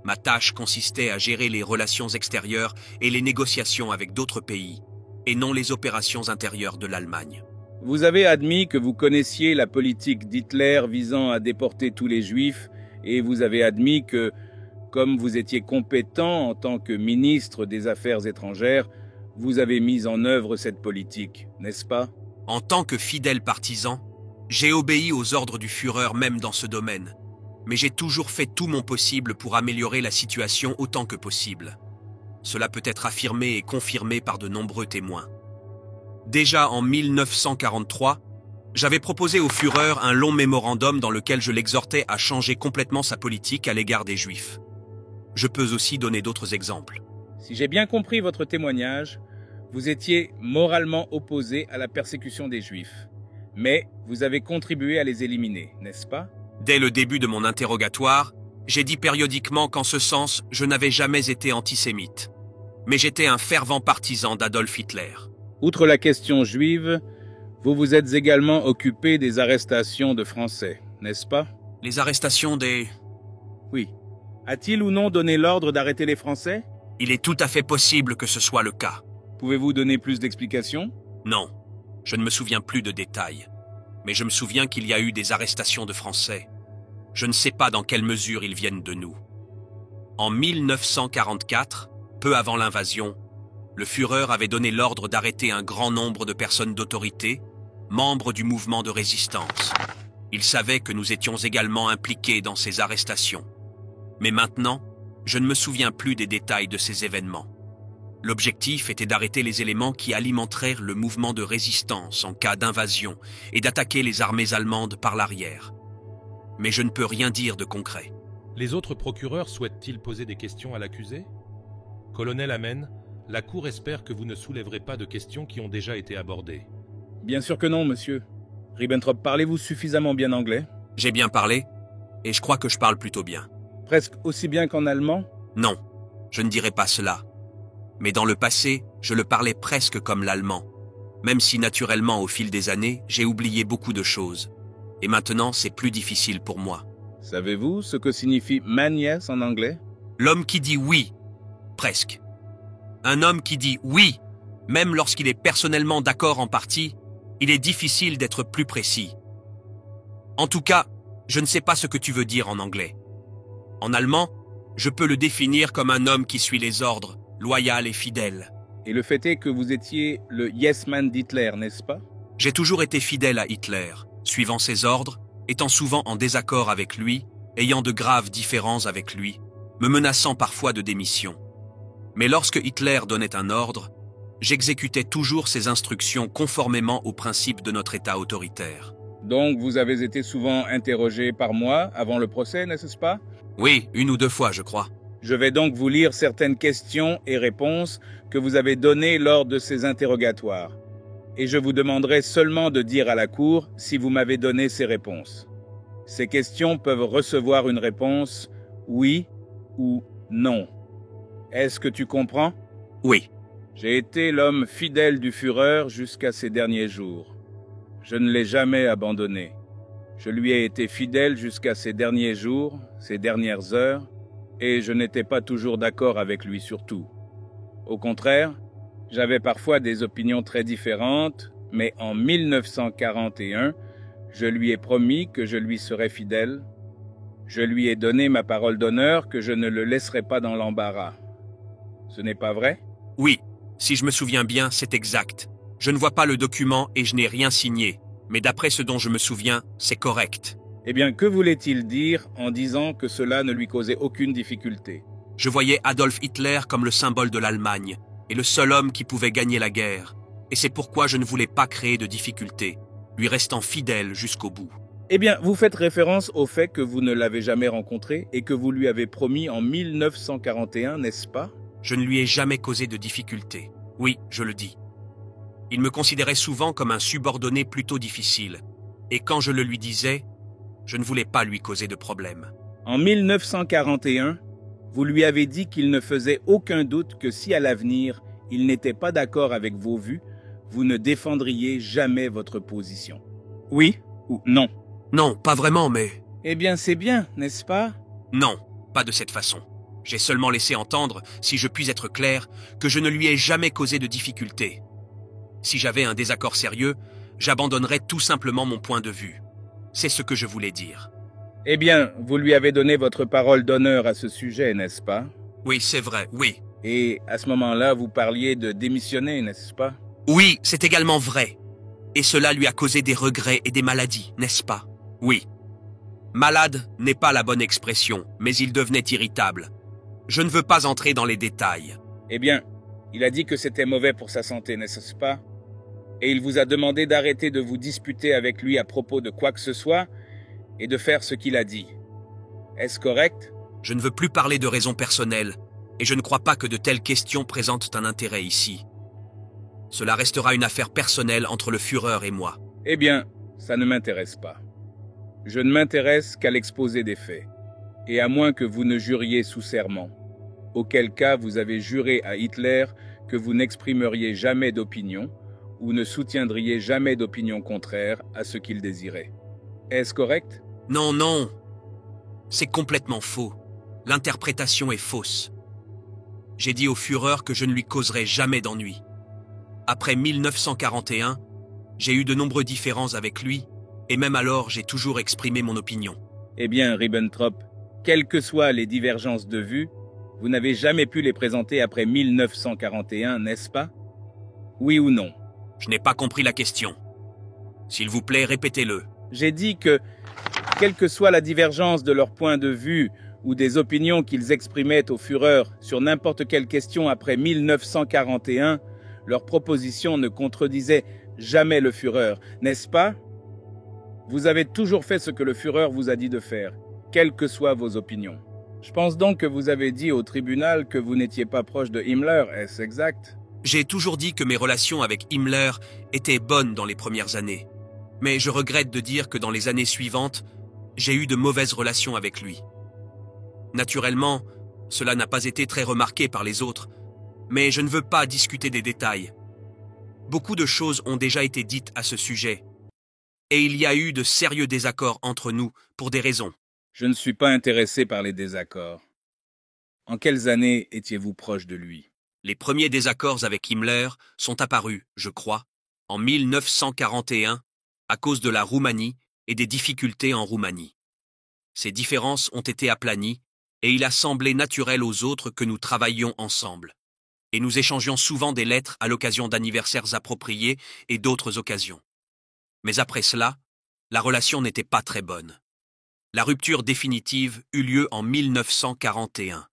Ma tâche consistait à gérer les relations extérieures et les négociations avec d'autres pays, et non les opérations intérieures de l'Allemagne. Vous avez admis que vous connaissiez la politique d'Hitler visant à déporter tous les Juifs, et vous avez admis que, comme vous étiez compétent en tant que ministre des Affaires étrangères, vous avez mis en œuvre cette politique, n'est-ce pas ? En tant que fidèle partisan, j'ai obéi aux ordres du Führer même dans ce domaine. Mais j'ai toujours fait tout mon possible pour améliorer la situation autant que possible. Cela peut être affirmé et confirmé par de nombreux témoins. Déjà en 1943, j'avais proposé au Führer un long mémorandum dans lequel je l'exhortais à changer complètement sa politique à l'égard des Juifs. Je peux aussi donner d'autres exemples. Si j'ai bien compris votre témoignage, vous étiez moralement opposé à la persécution des Juifs, mais vous avez contribué à les éliminer, n'est-ce pas ? Dès le début de mon interrogatoire, j'ai dit périodiquement qu'en ce sens, je n'avais jamais été antisémite. Mais j'étais un fervent partisan d'Adolf Hitler. Outre la question juive, vous vous êtes également occupé des arrestations de Français, n'est-ce pas ? Les arrestations des... Oui. A-t-il ou non donné l'ordre d'arrêter les Français ? Il est tout à fait possible que ce soit le cas. Pouvez-vous donner plus d'explications ? Non, je ne me souviens plus de détails. Mais je me souviens qu'il y a eu des arrestations de Français. Je ne sais pas dans quelle mesure ils viennent de nous. En 1944, peu avant l'invasion, le Führer avait donné l'ordre d'arrêter un grand nombre de personnes d'autorité, membres du mouvement de résistance. Il savait que nous étions également impliqués dans ces arrestations. Mais maintenant, Je ne me souviens plus des détails de ces événements. L'objectif était d'arrêter les éléments qui alimenteraient le mouvement de résistance en cas d'invasion et d'attaquer les armées allemandes par l'arrière. Mais je ne peux rien dire de concret. Les autres procureurs souhaitent-ils poser des questions à l'accusé? Colonel Amen, la Cour espère que vous ne soulèverez pas de questions qui ont déjà été abordées. Bien sûr que non, monsieur. Ribbentrop, parlez-vous suffisamment bien anglais? J'ai bien parlé, et je crois que je parle plutôt bien. Presque aussi bien qu'en allemand? Non, je ne dirais pas cela. Mais dans le passé, je le parlais presque comme l'allemand. Même si naturellement, au fil des années, j'ai oublié beaucoup de choses. Et maintenant, c'est plus difficile pour moi. Savez-vous ce que signifie man yes en anglais? L'homme qui dit oui, presque. Un homme qui dit oui, même lorsqu'il est personnellement d'accord en partie, il est difficile d'être plus précis. En tout cas, je ne sais pas ce que tu veux dire en anglais. En allemand, je peux le définir comme un homme qui suit les ordres, loyal et fidèle. Et le fait est que vous étiez le yes man d'Hitler, n'est-ce pas? J'ai toujours été fidèle à Hitler, suivant ses ordres, étant souvent en désaccord avec lui, ayant de graves différends avec lui, me menaçant parfois de démission. Mais lorsque Hitler donnait un ordre, j'exécutais toujours ses instructions conformément aux principes de notre État autoritaire. Donc vous avez été souvent interrogé par moi avant le procès, n'est-ce pas? Oui, 1 ou 2 fois, je crois. Je vais donc vous lire certaines questions et réponses que vous avez données lors de ces interrogatoires. Et je vous demanderai seulement de dire à la Cour si vous m'avez donné ces réponses. Ces questions peuvent recevoir une réponse oui ou non. Est-ce que tu comprends? Oui. J'ai été l'homme fidèle du Führer jusqu'à ces derniers jours. Je ne l'ai jamais abandonné. Je lui ai été fidèle jusqu'à ces derniers jours, ces dernières heures, et je n'étais pas toujours d'accord avec lui sur tout. Au contraire, j'avais parfois des opinions très différentes, mais en 1941, je lui ai promis que je lui serais fidèle. Je lui ai donné ma parole d'honneur que je ne le laisserai pas dans l'embarras. Ce n'est pas vrai? Oui, si je me souviens bien, c'est exact. Je ne vois pas le document et je n'ai rien signé, mais d'après ce dont je me souviens, c'est correct. Eh bien, que voulait-il dire en disant que cela ne lui causait aucune difficulté? Je voyais Adolf Hitler comme le symbole de l'Allemagne, et le seul homme qui pouvait gagner la guerre. Et c'est pourquoi je ne voulais pas créer de difficultés, lui restant fidèle jusqu'au bout. Eh bien, vous faites référence au fait que vous ne l'avez jamais rencontré et que vous lui avez promis en 1941, n'est-ce pas? Je ne lui ai jamais causé de difficultés. Oui, je le dis. Il me considérait souvent comme un subordonné plutôt difficile. Et quand je le lui disais, je ne voulais pas lui causer de problème. En 1941, vous lui avez dit qu'il ne faisait aucun doute que si à l'avenir, il n'était pas d'accord avec vos vues, vous ne défendriez jamais votre position. Oui ou non? Non, pas vraiment, mais... Eh bien, c'est bien, n'est-ce pas? Non, pas de cette façon. J'ai seulement laissé entendre, si je puis être clair, que je ne lui ai jamais causé de difficultés. Si j'avais un désaccord sérieux, j'abandonnerais tout simplement mon point de vue. C'est ce que je voulais dire. Eh bien, vous lui avez donné votre parole d'honneur à ce sujet, n'est-ce pas? Oui, c'est vrai, oui. Et à ce moment-là, vous parliez de démissionner, n'est-ce pas? Oui, c'est également vrai. Et cela lui a causé des regrets et des maladies, n'est-ce pas? Oui. Malade n'est pas la bonne expression, mais il devenait irritable. Je ne veux pas entrer dans les détails. Eh bien, il a dit que c'était mauvais pour sa santé, n'est-ce pas? Et il vous a demandé d'arrêter de vous disputer avec lui à propos de quoi que ce soit et de faire ce qu'il a dit. Est-ce correct? Je ne veux plus parler de raisons personnelles, et je ne crois pas que de telles questions présentent un intérêt ici. Cela restera une affaire personnelle entre le Führer et moi. Eh bien, ça ne m'intéresse pas. Je ne m'intéresse qu'à l'exposé des faits, et à moins que vous ne juriez sous serment, auquel cas vous avez juré à Hitler que vous n'exprimeriez jamais d'opinion ou ne soutiendriez jamais d'opinion contraire à ce qu'il désirait. Est-ce correct? Non, non. C'est complètement faux. L'interprétation est fausse. J'ai dit au Führer que je ne lui causerais jamais d'ennui. Après 1941, j'ai eu de nombreux différends avec lui, et même alors j'ai toujours exprimé mon opinion. Eh bien, Ribbentrop, quelles que soient les divergences de vues, vous n'avez jamais pu les présenter après 1941, n'est-ce pas? Oui ou non? Je n'ai pas compris la question. S'il vous plaît, répétez-le. J'ai dit que, quelle que soit la divergence de leur point de vue, ou des opinions qu'ils exprimaient au Führer sur n'importe quelle question après 1941, leurs propositions ne contredisaient jamais le Führer, n'est-ce pas? Vous avez toujours fait ce que le Führer vous a dit de faire, quelles que soient vos opinions. Je pense donc que vous avez dit au tribunal que vous n'étiez pas proche de Himmler, est-ce exact? J'ai toujours dit que mes relations avec Himmler étaient bonnes dans les premières années. Mais je regrette de dire que dans les années suivantes, j'ai eu de mauvaises relations avec lui. Naturellement, cela n'a pas été très remarqué par les autres, mais je ne veux pas discuter des détails. Beaucoup de choses ont déjà été dites à ce sujet, et il y a eu de sérieux désaccords entre nous pour des raisons. Je ne suis pas intéressé par les désaccords. En quelles années étiez-vous proche de lui? Les premiers désaccords avec Himmler sont apparus, je crois, en 1941, à cause de la Roumanie et des difficultés en Roumanie. Ces différences ont été aplanies, et il a semblé naturel aux autres que nous travaillions ensemble. Et nous échangions souvent des lettres à l'occasion d'anniversaires appropriés et d'autres occasions. Mais après cela, la relation n'était pas très bonne. La rupture définitive eut lieu en 1941.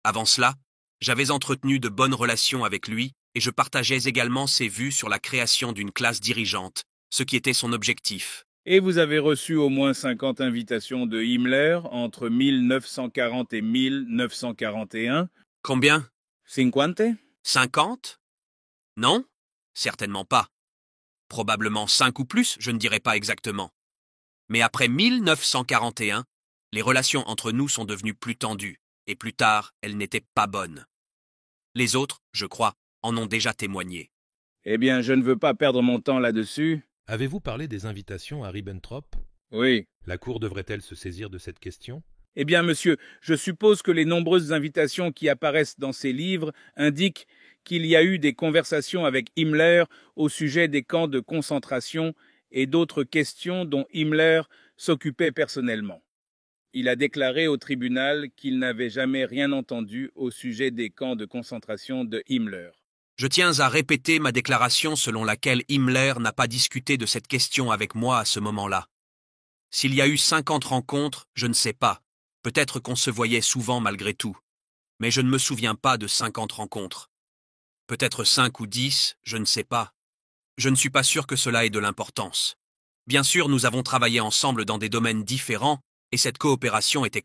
Avant cela, j'avais entretenu de bonnes relations avec lui et je partageais également ses vues sur la création d'une classe dirigeante, ce qui était son objectif. Et vous avez reçu au moins 50 invitations de Himmler entre 1940 et 1941. Combien? 50? 50? Non? Certainement pas. Probablement 5 ou plus, je ne dirais pas exactement. Mais après 1941, les relations entre nous sont devenues plus tendues, et plus tard, elles n'étaient pas bonnes. Les autres, je crois, en ont déjà témoigné. Eh bien, je ne veux pas perdre mon temps là-dessus. Avez-vous parlé des invitations à Ribbentrop? Oui. La Cour devrait-elle se saisir de cette question? Eh bien, monsieur, je suppose que les nombreuses invitations qui apparaissent dans ces livres indiquent qu'il y a eu des conversations avec Himmler au sujet des camps de concentration et d'autres questions dont Himmler s'occupait personnellement. Il a déclaré au tribunal qu'il n'avait jamais rien entendu au sujet des camps de concentration de Himmler. Je tiens à répéter ma déclaration selon laquelle Himmler n'a pas discuté de cette question avec moi à ce moment-là. S'il y a eu 50 rencontres, je ne sais pas. Peut-être qu'on se voyait souvent malgré tout. Mais je ne me souviens pas de 50 rencontres. Peut-être 5 ou 10, je ne sais pas. Je ne suis pas sûr que cela ait de l'importance. Bien sûr, nous avons travaillé ensemble dans des domaines différents et cette coopération était